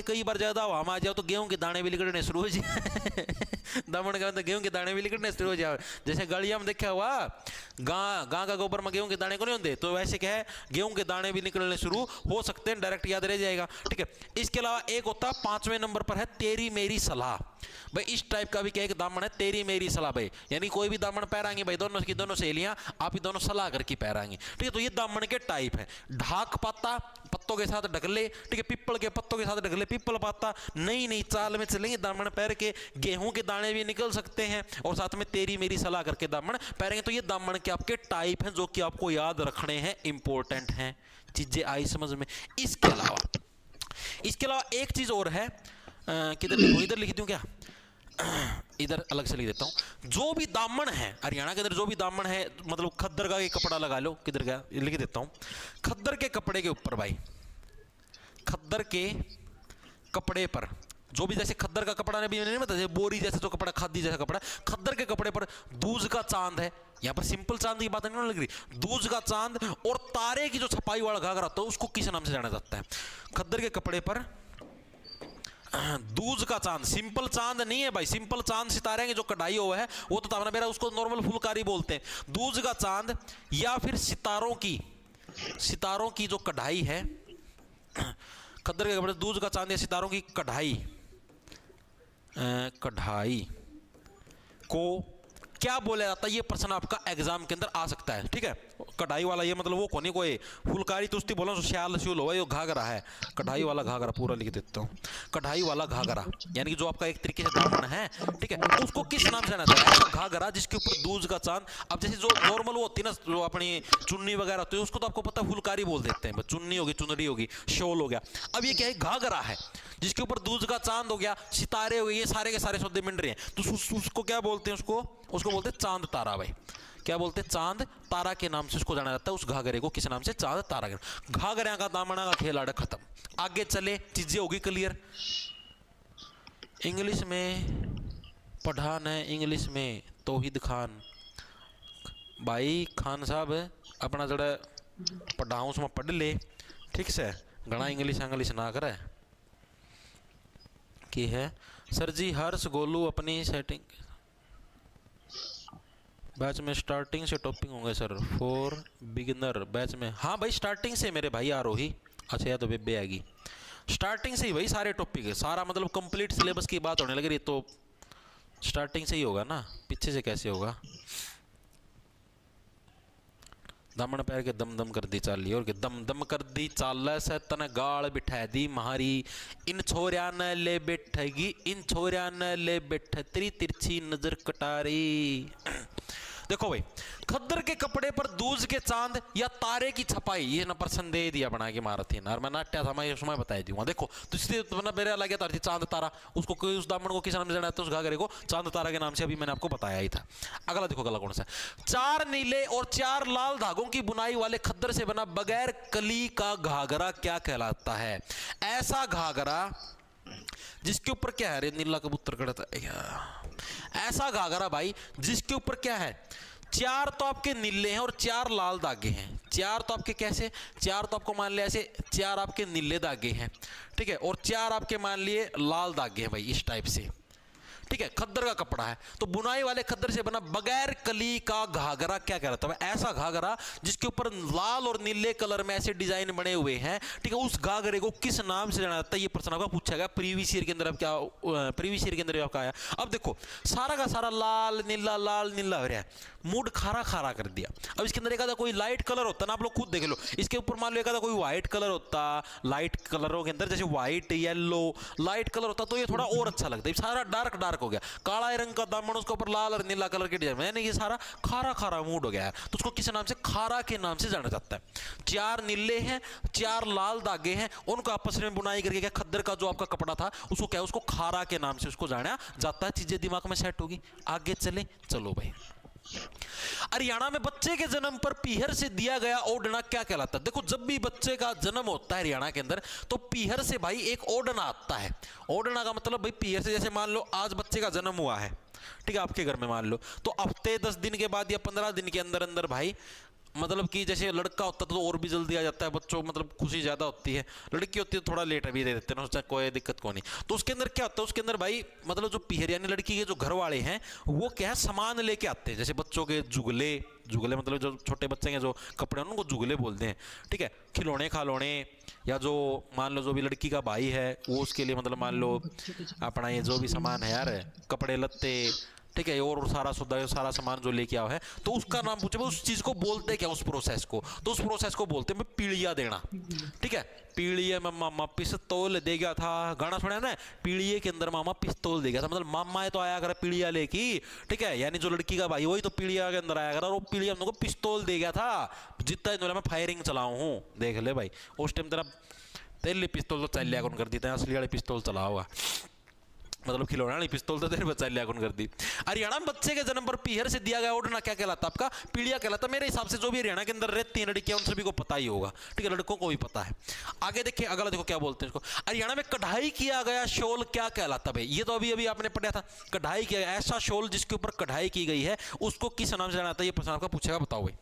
कई बार ज्यादा हवा आ जाओ तो गेहूं के दाने भी निकलने शुरू हो जाए दामन का मतलब गेहूं के दाने भी निकलने शुरू हो जाए जैसे गलिया में देखा हुआ गां का गोबर में गेहूं के दाने को नहीं होते तो वैसे क्या है गेहूं के दाने भी निकलने शुरू हो सकते हैं डायरेक्ट याद रह जाएगा ठीक है। इसके अलावा एक होता 5वें नंबर पर है तेरी मेरी सलाह भाई इस टाइप का भी क्या एक दामन है, तेरी मेरी सलाह भाई, यानी कोई भी दामन पैराएंगे भाई, दोनों की दोनों सहेलियां आप ही दोनों सलाह करके पैराएंगे, ठीक है। तो ये दामन के टाइप है। ढाक पाता, पत्तों के साथ ढकले, ठीक है, पीपल के पत्तों के साथ ढकले, पीपल पाता, नई नई चाल में चलेंगे, दामन पैर के गेहूं के दाने भी निकल सकते हैं और साथ में तेरी मेरी सलाह करके दामन पैरेंगे। तो ये दामन के आपके टाइप हैं जो कि आपको याद रखने हैं, इंपॉर्टेंट हैं, चीजें आई समझ में। इसके अलावा एक चीज और है, किधर लिखूं, इधर लिख दूं क्या, इधर अलग से लिख देता हूं। जो भी दामन है हरियाणा के अंदर, जो भी दामन है, मतलब खद्दर का एक कपड़ा लगा लो, किधर गया, लिख देता हूं। खद्दर के कपड़े के ऊपर भाई, खद्दर के कपड़े पर जो भी, जैसे खद्दर का कपड़ा ने भी नहीं बताया, बोरी जैसा जो कपड़ा, खादी जैसा कपड़ा, खद्दर के कपड़े पर दूज का चांद है। यहां पर सिंपल चांद की बात नहीं लग रही, दूज का चांद और तारे की जो छपाई वाला घाघरा होता है उसको किस नाम से जाना जाता है? खद्दर के कपड़े पर दूज का चांद, सिंपल चांद नहीं है भाई, सिंपल चांद सितारे की जो कढ़ाई हुआ है वो तो तावना बेरा, उसको नॉर्मल फुलकारी बोलते हैं। दूज का चांद या फिर सितारों की जो कढ़ाई है, खद्दर के कपड़े दूज का चांद या सितारों की कढ़ाई को क्या बोला जाता है? ये प्रश्न आपका एग्जाम के अंदर आ सकता है, ठीक है। कढ़ाई वाला ये मतलब वो कोनी कोई फुलकारी तुस्ती बोलो तो श्याल श्यूल हो, ये घाघरा है, कढ़ाई वाला घाघरा, पूरा लिख देता हूँ, कढ़ाई वाला घाघरा, यानी कि जो आपका एक तरीके से दामन है, ठीक है, उसको किस नाम से जाना जाता है? ऐसा घाघरा जिसके ऊपर दूज का चांद। अब जैसे जो नॉर्मल वो होती है ना, जो अपनी चुन्नी वगैरह होती है, उसको तो आपको पता फुलकारी बोल देते हैं, चुन्नी होगी, चुनरी होगी, शॉल हो गया। अब ये क्या है? घाघरा है जिसके ऊपर दूज का चांद हो गया, सितारे हो गए, ये सारे के सारे सौदे मिल रहे हैं, तो उसको क्या बोलते हैं? उसको बोलते हैं चांद तारा भाई। क्या बोलते हैं? चांद तारा के नाम से उसको जाना जाता है, उस घाघरे को किस नाम से? चांद तारा के। घाघरिया का दामना का खेल आड़ा खत्म। आगे चले, चीजें होगी क्लियर। इंग्लिश में पठान है, इंग्लिश में तौहीद खान भाई, खान साहब अपना जड़ा पढ़ाऊं उसमें पढ़ ले, ठीक से, घना इंग्लिश ना करे की है। सर जी हर्ष गोलू अपनी सेटिंग बैच में स्टार्टिंग से टॉपिंग होंगे सर फॉर बिगिनर बैच में। हाँ भाई स्टार्टिंग से मेरे भाई आरोही, अच्छा या तो बेबे आएगी, स्टार्टिंग से ही भाई सारे टॉपिक है, सारा मतलब कंप्लीट सिलेबस की बात होने लग रही है, तो स्टार्टिंग से ही होगा ना, पीछे से कैसे होगा? दमन पैर के दम दम कर दी चाली, और के दम दम कर दी चाल से तने गाल बिठा दी मारी, इन छोरिया न ले बैठेगी, इन छोरिया न ले बैठ तेरी तिरछी नजर कटारी। देखो भाई, खद्दर के कपड़े पर दूज के चांद या तारे की छपाई, ये ना प्रश्न दे दिया बना के मारा थी ना, और मैं नाट्या था, मैं उसमें बताई दूंगा। देखो तो इसलिए तो मेरे लगे था चांद तारा, उसको उस दामन को किस नाम से जाना जाता है? उस घाघरे को चांद तारा के नाम से अभी मैंने आपको बताया ही था। अगला देखो, अगला कौन सा? 4 नीले और 4 लाल धागों की बुनाई वाले खद्दर से बना बगैर कली का घाघरा क्या कहलाता है? ऐसा घाघरा जिसके ऊपर क्या है? रे नीला कबूतर करता है। ऐसा घाघरा भाई जिसके ऊपर क्या है? 4 तो आपके नीले हैं और 4 लाल धागे हैं। 4 तो आपके कैसे? 4 तो आपको मान लिया ऐसे, 4 आपके नीले धागे हैं, ठीक है, और 4 आपके मान लिए लाल धागे हैं भाई, इस टाइप से, ठीक है। खद्दर का कपड़ा है, तो बुनाई वाले खद्दर से बना बगैर कली का घाघरा क्या कहलाता है? ऐसा घाघरा जिसके ऊपर लाल और नीले कलर में ऐसे डिजाइन बने हुए हैं, ठीक है, उस घाघरे को किस नाम से जाना जाता है? ये प्रश्न आपका पूछा गया प्रीवियस ईयर के अंदर। अब क्या प्रीवियस ईयर के अंदर आपका आया? अब देखो सारा का सारा लाल नीला हो रहा है, मूड खारा खारा कर दिया। अब इसके अंदर एक आधा कोई लाइट कलर होता ना, आप लोग खुद देख लो, इसके ऊपर मान लो एक आधा कोई व्हाइट कलर होता, लाइट कलरों के अंदर जैसे व्हाइट येलो लाइट कलर होता, तो ये थोड़ा और अच्छा लगता है। सारा डार्क डार्क हो गया, काला रंग का दामन, उसके ऊपर लाल और नीला कलर के डिजाइन, यानी ये सारा खारा खारा मूड हो गया है, तो उसको किस नाम से? खारा के नाम से जाना जाता है। 4 नीले हैं, 4 लाल धागे हैं, उनको आपस में बुनाई करके क्या खद्दर का जो आपका कपड़ा था उसको क्या, उसको खारा के नाम से उसको जाना जाता है। चीजें दिमाग में सेट होगी। आगे चले, चलो भाई। हरियाणा में बच्चे के जन्म पर पीहर से दिया गया ओढ़ना क्या कहलाता है? देखो जब भी बच्चे का जन्म होता है हरियाणा के अंदर, तो पीहर से भाई एक ओढ़ना आता है। ओढ़ना का मतलब भाई पीहर से, जैसे मान लो आज बच्चे का जन्म हुआ है, ठीक है, आपके घर में मान लो, तो हफ्ते 10 दिन के बाद या 15 दिन के अंदर अंदर भाई, मतलब कि जैसे लड़का होता तो और भी जल्दी आ जाता है, बच्चों मतलब खुशी ज्यादा होती है, लड़की होती है थोड़ा लेट अभी दे देते हैं, सोचा कोई दिक्कत को नहीं। तो उसके अंदर क्या होता है? उसके अंदर भाई मतलब जो पीहर यानी लड़की के जो घर वाले हैं वो क्या है, सामान लेके आते हैं, जैसे बच्चों के जुगले जुगले मतलब जो छोटे बच्चे हैं जो कपड़े उनको जुगले बोलते हैं, ठीक है। खिलौने खालौने, या जो मान लो जो भी लड़की का भाई है वो उसके लिए मतलब मान लो अपना ये जो भी सामान है यार, कपड़े लत्ते, ठीक है, और सारा सौदा सारा सामान जो लेके आओ है, तो उसका नाम पूछे उस चीज को बोलते क्या, उस प्रोसेस को, तो उस प्रोसेस को बोलते हैं पीड़िया देना, ठीक है। पीड़िए में मामा पिस्तौल दे गया था, गाना सुना है ना, पीड़िए के अंदर मामा पिस्तौल दे गया था, मतलब मामा तो आया कर पीड़िया लेके, ठीक है, यानी जो लड़की का भाई वही तो पीड़िया के अंदर आया कर, और वो पीड़िया हमको पिस्तौल दे गया था, जितना इन्होंने मैं फायरिंग चलाऊं हूँ, देख ले भाई उस टाइम तेरे लिए पिस्तौल तो चल लिया कौन कर दी था, असली वाले पिस्तौल चला हुआ, मतलब खिलौना नहीं, पिस्तौल तो तेरे बच्चा लिया कौन कर दी। हरियाणा में बच्चे के जन्म पर पीहर से दिया गया ओढ़ना क्या कहलाता आपका, पीड़िया कहलाता। मेरे हिसाब से जो भी हरियाणा के अंदर रहती हैं लड़कियां उन सभी को पता ही होगा, ठीक है, लड़कों को भी पता है। आगे देखिए अगला, देखो क्या बोलते हैं इसको, हरियाणा में कढ़ाई किया गया शॉल क्या कहलाता भाई, ये तो अभी अभी आपने पढ़ा था, कढ़ाई किया गया ऐसा शॉल जिसके ऊपर कढ़ाई की गई है उसको किस नाम से जाना जाता है, ये प्रश्न आपका पूछेगा, बताओ भाई।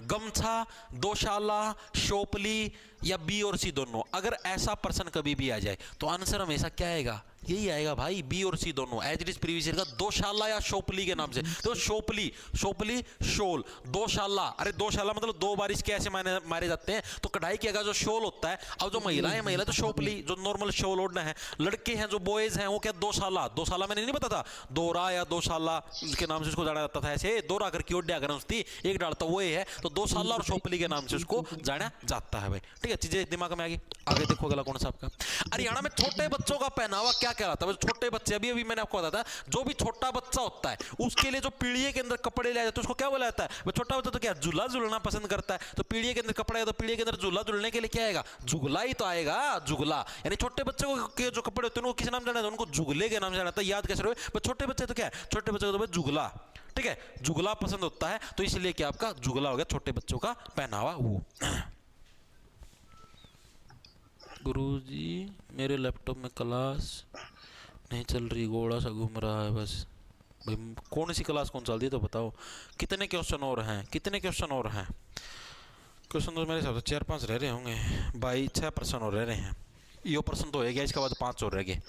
गमछा, दोशाला, शोपली या बी और सी दोनों। अगर ऐसा प्रश्न कभी भी आ जाए तो आंसर हमेशा क्या आएगा, यही आएगा भाई, बी और सी दोनों, as it is previous year का, दोशाला या शोपली के नाम से। तो शोपली, शोपली शोल, दोशाला, अरे दोशाला मतलब दो बार इसके ऐसे मारे जाते हैं, तो कढ़ाई किया गया जो शोल होता है। अब जो महिला है, महिला तो शोपली जो नॉर्मल शोल ओढ़ना है, लड़के हैं जो बॉयज हैं वो क्या दोशाला, दोशाला मैंने नहीं पता था, दोरा या दोशाला के नाम से उसको जाना जाता था, ऐसे दोरा करके ओढ़ कर उसकी एक डाल, तो वो है, तो दोशाला और शोपली के नाम से उसको जाना जाता है भाई, ठीक है, चीजें दिमाग में आ गई। आगे देखो अगला कौन सा आपका, हरियाणा में छोटे बच्चों का पहनावा क्या कहलाता है, छोटे बच्चे, अभी अभी मैंने आपको बताया था, जो भी छोटा बच्चा होता है उसके लिए जो पीढ़िए के अंदर कपड़े ले जाते हैं उसको क्या बोला जाता है, वो छोटा बच्चा तो क्या झूला झूलना पसंद करता है, तो पीढ़िए के अंदर कपड़ा है तो पीढ़िए के अंदर झूला झूलने के लिए क्या आएगा, जुगला ही तो आएगा, जुगला। यानी छोटे बच्चे के जो कपड़े होते हैं उनको किस नाम जाना है, उनको जुगले के नाम जाना था, याद कैसे रहे, छोटे बच्चे तो क्या है, छोटे बच्चे को तो जुगला, ठीक है, जुगला पसंद होता है, तो इसलिए क्या आपका जुगला हो गया छोटे बच्चों का पहनावा। वो गुरुजी मेरे लैपटॉप में क्लास नहीं चल रही, घोड़ा सा घूम रहा है बस। भाई कौन सी क्लास कौन चल रही है तो बताओ, कितने क्वेश्चन और हैं, कितने क्वेश्चन और हैं, क्वेश्चन तो मेरे हिसाब से 4-5 रह रहे होंगे भाई, 6 प्रश्न और रह रहे हैं, ये प्रश्न तो हो गया, इसके बाद 5 और रह गए,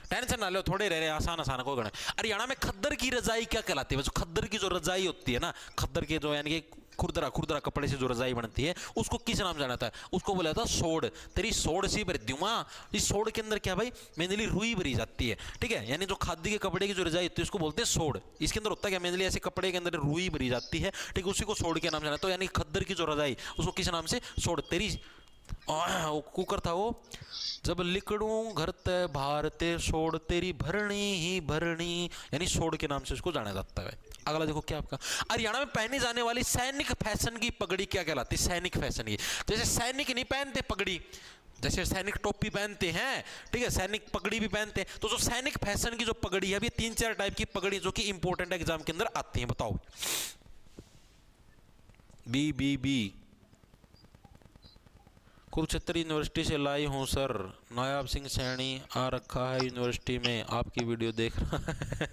टेंशन ना लो, थोड़े रह रहे, आसान आसान को गणे। हरियाणा में खद्दर की रजाई क्या कहलाती है, खद्दर की जो रजाई होती है ना, खद्दर के जो यानी कि खुरदरा खुरदरा कपड़े से जो रजाई बनती है उसको किस नाम जाना था, उसको बोला था सोड़, तेरी सोड़ सी भर दूंगा। इस सोड़ के अंदर क्या भाई, मेनली रुई भरी जाती है, ठीक है, यानी जो खादी के कपड़े की जो रजाई होती है उसको बोलते हैं सोड़। इसके अंदर होता है क्या, मेनली ऐसे कपड़े के अंदर रुई भरी जाती है, ठीक है, उसी को सोड़ के नाम जाना, तो यानी खद्दर की जो रजाई उसको किस नाम से, सोड़। तेरी कुकर था वो, जब लिकड़ूं घर ते भार ते सोड़ तेरी भरणी ही भरणी, यानी सोड़ के नाम से उसको जाना जाता है। अगला देखो क्या आपका, हरियाणा में पहनी जाने वाली सैनिक फैशन की पगड़ी क्या कहलाती है, सैनिक फैशन की, जैसे सैनिक नहीं पहनते पगड़ी, जैसे सैनिक टोपी पहनते हैं, ठीक है, सैनिक पगड़ी भी पहनते हैं, तो जो सैनिक फैशन की जो पगड़ी है, अभी 3-4 टाइप की पगड़ी जो कि इंपॉर्टेंट एग्जाम के अंदर आती है, बताओ। बी कुरुक्षेत्र यूनिवर्सिटी से लाई हूँ सर, नायाब सिंह सैनी आ रखा है यूनिवर्सिटी में, आपकी वीडियो देख रहा है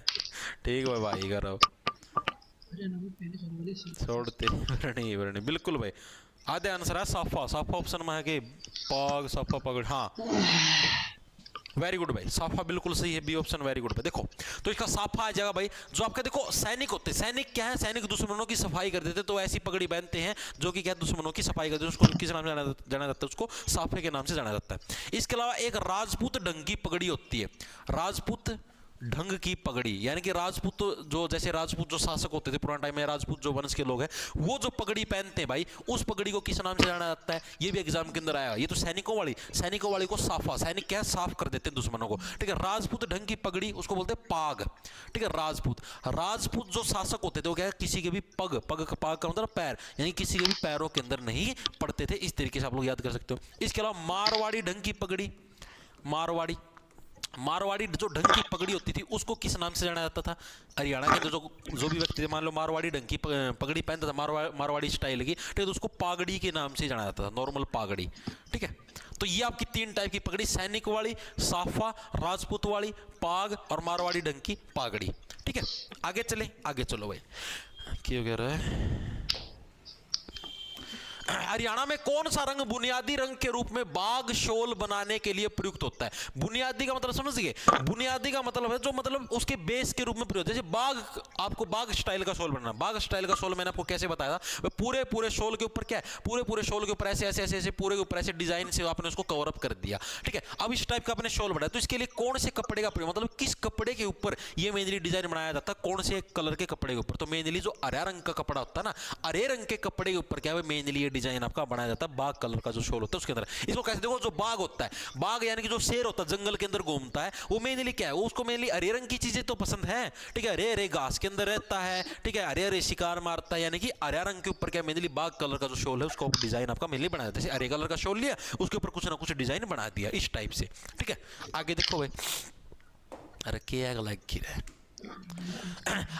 ठीक है भाई, करो छोड़ते वर्णी, बिल्कुल भाई, आधे आंसर है साफा, साफा ऑप्शन में है कि पाग साफा पगड़, हाँ वेरी गुड भाई, साफा बिल्कुल सही है, बी ऑप्शन वेरी गुड भाई। देखो तो इसका साफा आ जाएगा भाई, जो आपका देखो सैनिक होते हैं, सैनिक क्या है, सैनिक दुश्मनों की सफाई कर देते, तो ऐसी पगड़ी पहनते हैं जो कि क्या दुश्मनों की सफाई करते हैं, उसको किस नाम से जाना जाता है, उसको साफे के नाम से जाना जाता है। इसके अलावा एक राजपूत ढंग की पगड़ी होती है, राजपूत ढंग की पगड़ी, यानी कि राजपूत जो, जैसे राजपूत जो शासक होते थे पुराने टाइम में, राजपूत जो वंश के लोग हैं वो जो पगड़ी पहनते हैं भाई, उस पगड़ी को किस नाम से जाना जाता है, ये भी एग्जाम के अंदर आया। ये तो सैनिकों वाली को साफा, सैनिक क्या साफ कर देते हैं दुश्मनों को, ठीक है। राजपूत ढंग की पगड़ी उसको बोलते हैं पाग, ठीक है। राजपूत जो शासक होते थे वो क्या है, किसी के भी पग पाग का मतलब पैर, यानी किसी के भी पैरों के अंदर नहीं पड़ते थे, इस तरीके से आप लोग याद कर सकते हो। इसके अलावा मारवाड़ी ढंग की पगड़ी, मारवाड़ी जो ढंग की पगड़ी होती थी उसको किस नाम से जाना जाता था, हरियाणा के जो भी व्यक्ति थे, मान लो मारवाड़ी ढंग की पगड़ी पहनता था, मारवाड़ी स्टाइल की, ठीक है, तो उसको पागड़ी के नाम से जाना जाता था, नॉर्मल पागड़ी, ठीक है। तो ये आपकी 3 टाइप की पगड़ी, सैनिक वाली, साफा, राजपूत वाली, पाग और मारवाड़ी ढंग की पागड़ी, ठीक है। आगे चलो भाई, क्या कह रहा है, हरियाणा में कौन सा रंग बुनियादी रंग के रूप में बाग शॉल बनाने के लिए प्रयुक्त होता है? बुनियादी का मतलब समझ गए? बुनियादी का मतलब है जो मतलब उसके बेस के रूप में प्रयुक्त, जैसे बाग, आपको बाग स्टाइल का शॉल बनाना, बाग स्टाइल का शॉल मैंने आपको कैसे बताया था, पूरे पूरे शॉल के ऊपर क्या है, पूरे पूरे शॉल के ऊपर ऐसे ऐसे ऐसे ऐसे पूरे के ऊपर ऐसे डिजाइन से आपने उसको कवर अप कर दिया, ठीक है। अब इस टाइप का आपने शॉल बनाया, तो इसके लिए कौन से कपड़े का प्रयोग, मतलब किस कपड़े के ऊपर ये मेनली डिजाइन बनाया जाता है, कौन से कलर के कपड़े के ऊपर? तो मेनली जो हरा रंग का कपड़ा होता है ना, हरे रंग के कपड़े के ऊपर क्या है मेनली ये डिजाइन आपका बनाया जाता है, बाग कलर का जो शॉल होता है उसके अंदर। इसको कैसे देखो, जो बाग होता है, बाग यानी कि जो शेर होता है जंगल के अंदर घूमता है, वो मेनली क्या है, उसको मेनली हरे रंग की चीजें तो पसंद है, ठीक है, हरे हरे घास के अंदर रहता है, ठीक है, हरे हरे शिकार मारता है, यानी कि हरे रंग के ऊपर क्या मेनली बाग कलर का जो शॉल है उसको डिजाइन आपका मेनली बनाया जाता है। जैसे हरे कलर का शॉल लिया, उसके ऊपर कुछ ना कुछ डिजाइन बना दिया इस टाइप से, ठीक है। आगे देखो भाई, अरे क्या लाइक है।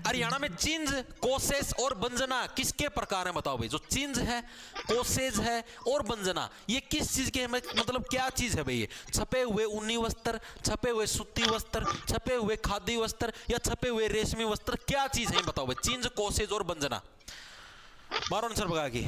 हरियाणा में चिंज, कोसेस और बंजना किसके प्रकार हैं बताओ भाई? जो चिंज है, कोसेज है और बंजना, ये किस चीज के मतलब क्या चीज है भाई? ये छपे हुए ऊनी वस्त्र, छपे हुए सूती वस्त्र, छपे हुए खादी वस्त्र या छपे हुए रेशमी वस्त्र, क्या चीज है बताओ भाई? चिंज, कोसेज और बंजना, मारो आंसर भगा के।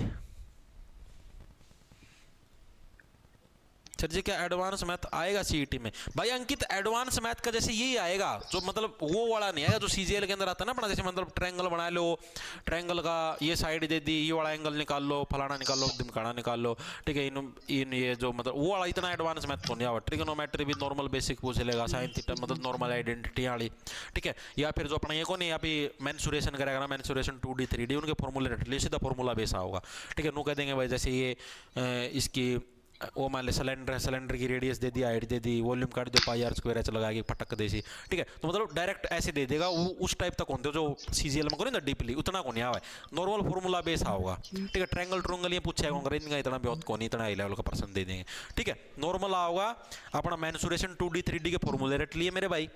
सर जी क्या एडवांस मैथ आएगा सीईटी में? भाई अंकित एडवांस मैथ का जैसे यही आएगा, जो मतलब वो वाला नहीं आएगा जो सीजीएल के अंदर आता है ना अपना, जैसे मतलब ट्रायंगल बना लो, ट्रायंगल का ये साइड दे दी, ये वाला एंगल निकाल लो, फलाना निकाल लो, ढिमकाना निकाल लो, ठीक है। इन ये जो मतलब वो वाला इतना एडवांस मैथ तो नहीं आवा। ट्रिगोनोमेट्री भी नॉर्मल बेसिक पूछ लेगा, साइन थीटा मतलब नॉर्मल आइडेंटिटी वाली, ठीक है। या फिर जो अपना ये को नहीं अभी मेंसुरेशन करेगा ना, मेंसुरेशन 2D 3D उनके फॉर्मूले रट लिए, सीधा फॉर्मूला बेसा होगा, ठीक है। नो कह देंगे भाई जैसे ये इसकी वो मान ले सिलेंडर है, सिलेंडर की रेडियस दे दी, हाइट दे दी, वॉल्यूम काट दो, पाई आर स्क्वायर ऐसे लगा के पटक दे सी, ठीक है। तो मतलब डायरेक्ट ऐसे दे देगा, वो उस टाइप तक होते जो सीजीएल में को नहीं ना डीपली उतना को नहीं आवा है, नॉर्मल फॉर्मूला बेस होगा, ठीक है। ट्रायंगल ट्रायंगल ये पूछा है इतना बहुत को नहीं, इतना हाई लेवल का पर्सन दे देंगे, ठीक है। नॉर्मल आओगा अपना मेंसुरेशन 2D 3D के फॉर्मूले रट लिए मेरे भाई,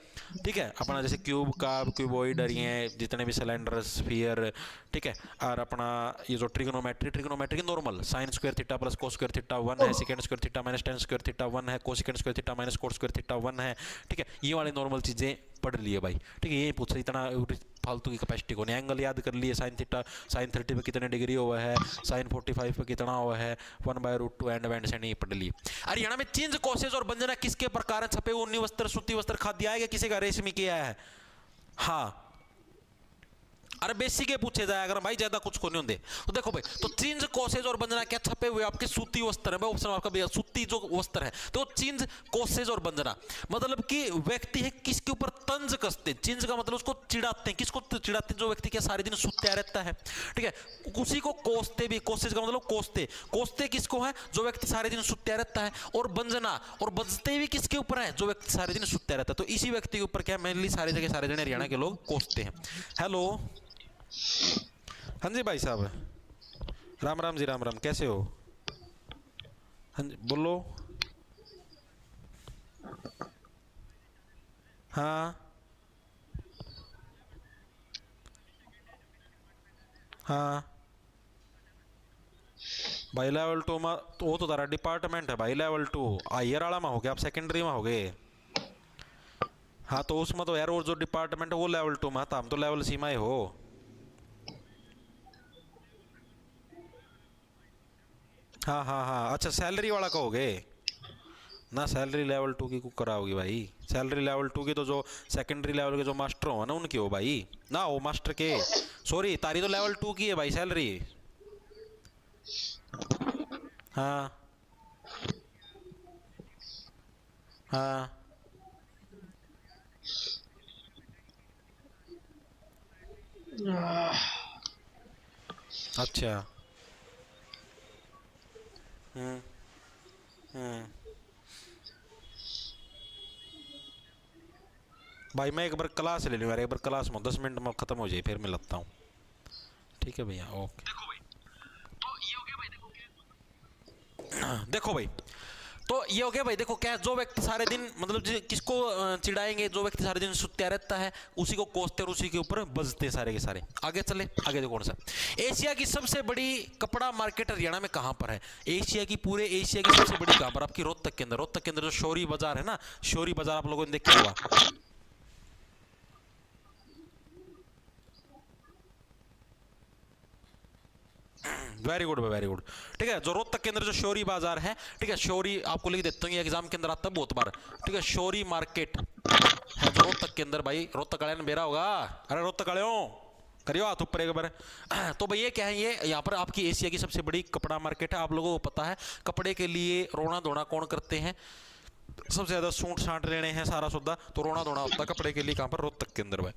ठीक है। अपना जैसे क्यूब का क्यूबॉइड और ये जितने भी सिलेंडर स्फीयर, ठीक है। और अपना ये जो trigonometry normal sine square theta plus cos square theta 1 है, second square theta minus ten square theta 1 है, cosecant square theta minus cot square theta 1 है, ठीक है। ये वाली नॉर्मल चीजें पढ़ लिए भाई, ठीक है। ये पूछ रही इतना फालतू की कैपेसिटी को नहीं, एंगल याद कर लिए, साइन थीटा साइन 30 पे कितने डिग्री हुआ है, साइन 45 पे कितना हुआ है, 1/√2 एंड वेंड से नहीं पढ़ लिए। हरियाणा में चिंज, कोसेज और बंजना किसके प्रकार है? छपे ऊनी वस्त्र, सूती वस्त्र, खाद्य आएगा, किसी का रेशमी किया है? हाँ, अरे बेसिक के पूछे जाए अगर भाई, ज्यादा कुछ को नहीं होंगे। तो देखो भाई, तो चिंज, कोसेज और बंजना क्या छपे हुए आपके सूती वस्त्र है, ऑप्शन आपका भैया सूती जो वस्त्र है, तो चिंज, कोसेज और बंजना मतलब कि व्यक्ति है किसके ऊपर तंज कसते, चिंज का मतलब उसको चिढ़ाते हैं, किसको चिढ़ाते हैं? जो व्यक्ति क्या सारे दिन सुत्या रहता है, ठीक है, उसी को कोसते भी, कोसेज का मतलब कोसते, कोसते किसको है? जो व्यक्ति सारे दिन सुत्या रहता है। और बंजना और बजते भी किसके ऊपर है? जो व्यक्ति सारे दिन सुत्या रहता है। तो इसी व्यक्ति के ऊपर क्या मेनली सारे जगह सारे जने हरियाणा के लोग कोसते हैं। हेलो, हाँ जी भाई साहब, राम राम जी, राम राम, कैसे हो? हाँ जी बोलो। हाँ हाँ भाई लेवल 2 में तो वो तो तारा डिपार्टमेंट है भाई, लेवल 2 हायर वाला में हो गया, आप सेकेंडरी में हो गए। हाँ तो उसमें तो यार वो जो डिपार्टमेंट है वो लेवल 2 में था, हम तो लेवल सी में हो। हाँ हाँ हाँ, अच्छा सैलरी वाला कहोगे ना? सैलरी लेवल 2 की कुक कराओगी भाई? सैलरी लेवल 2 की तो जो सेकेंडरी लेवल के जो मास्टर हो ना उनकी हो भाई, ना वो मास्टर के, सॉरी तारी तो लेवल 2 की है भाई सैलरी। हाँ हाँ अच्छा। हम्म हम्म भाई मैं एक बार क्लास ले लूँ यार, एक बार क्लास में 10 मिनट में खत्म हो जाए फिर मैं लगता हूँ, ठीक है भैया, ओके। देखो भाई, तो ये हो गया भाई। देखो क्या है, जो व्यक्ति सारे दिन मतलब किसको चिढ़ाएंगे? जो व्यक्ति सारे दिन सुत्या रहता है उसी को कोसते और उसी के ऊपर बजते सारे के सारे। आगे चले, आगे देखो कौन सा। एशिया की सबसे बड़ी कपड़ा मार्केट हरियाणा में कहां पर है? एशिया की, पूरे एशिया की सबसे बड़ी कहां पर? आपकी रोहतक के अंदर। रोहतक के अंदर जो शौरी बाजार है ना, शौरी बाजार आप लोगों ने देखा होगा। Very good, very good. ठीक है, जो रोहतक के अंदर जो शौरी बाजार है, ठीक है, शौरी आपको लिख देता हूँ, ये एग्जाम के अंदर आता है बहुत बार। ठीक है, शौरी मार्केट है जो रोहतक के अंदर, भाई रोहतक वाले ने बेरा होगा, अरे रोहतक वाले हो करियो हाथ ऊपर एक बार। तो भैया क्या है, ये यहाँ पर आपकी एशिया की सबसे बड़ी कपड़ा मार्केट है। आप लोगों को पता है कपड़े के लिए रोना धोना कौन करते हैं, सबसे ज्यादा सूट साट लेने हैं सारा सौदा, तो रोना धोना होता है कपड़े के लिए कहाँ पर, रोहतक के अंदर भाई।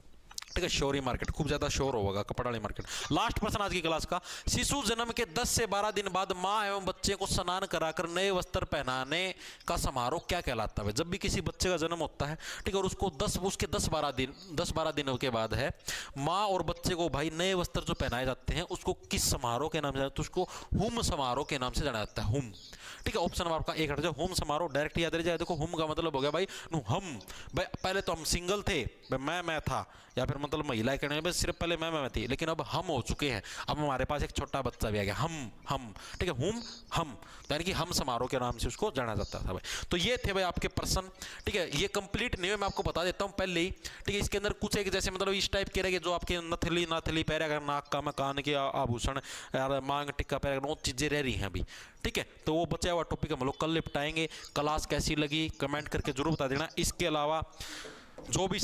ठीक है, शौरी मार्केट खूब ज्यादा शोर होगा, कपड़ा वाली मार्केट। लास्ट प्रश्न आज की क्लास का, शिशु जन्म के 10 से 12 दिन बाद माँ एवं बच्चे को स्नान कराकर नए वस्त्र पहनाने का समारोह क्या कहलाता है? जब भी किसी बच्चे का जन्म होता है, ठीक है, और उसको 10-12 दिनों के बाद है, माँ और बच्चे को भाई नए वस्त्र जो पहनाए जाते हैं उसको किस समारोह के नाम से जाना जाता है? उसको हुम समारोह के नाम से जाना जाता है, हुम। ठीक है, ऑप्शन नंबर आपका एक हट जाए, होम समारोह डायरेक्ट याद रह जाए। देखो होम का मतलब हो गया भाई हम, भाई पहले तो हम सिंगल थे, भाई मैं था, या फिर मतलब महिला कहने में सिर्फ पहले मैं थी, लेकिन अब हम हो चुके हैं, अब हमारे पास एक छोटा बच्चा भी आ गया, हम। ठीक है, हम यानी कि हम समारोह के नाम से उसको जाना जाता था भाई। तो ये थे भाई आपके प्रश्न। ठीक है, ये कंप्लीट नहीं है, मैं आपको बता देता हूँ पहले ही। ठीक है, इसके अंदर कुछ एक जैसे मतलब इस टाइप के रहेंगे जो आपके नथली पहरे, अगर नाक का कान के आभूषण, मांग टिक्का पहरे, वो चीजें रह रही हैं अभी। ठीक है, तो वो बचा हुआ टॉपिक हम लोग कल निपटाएंगे। क्लास कैसी लगी कमेंट करके जरूर बता देना। इसके अलावा जो भी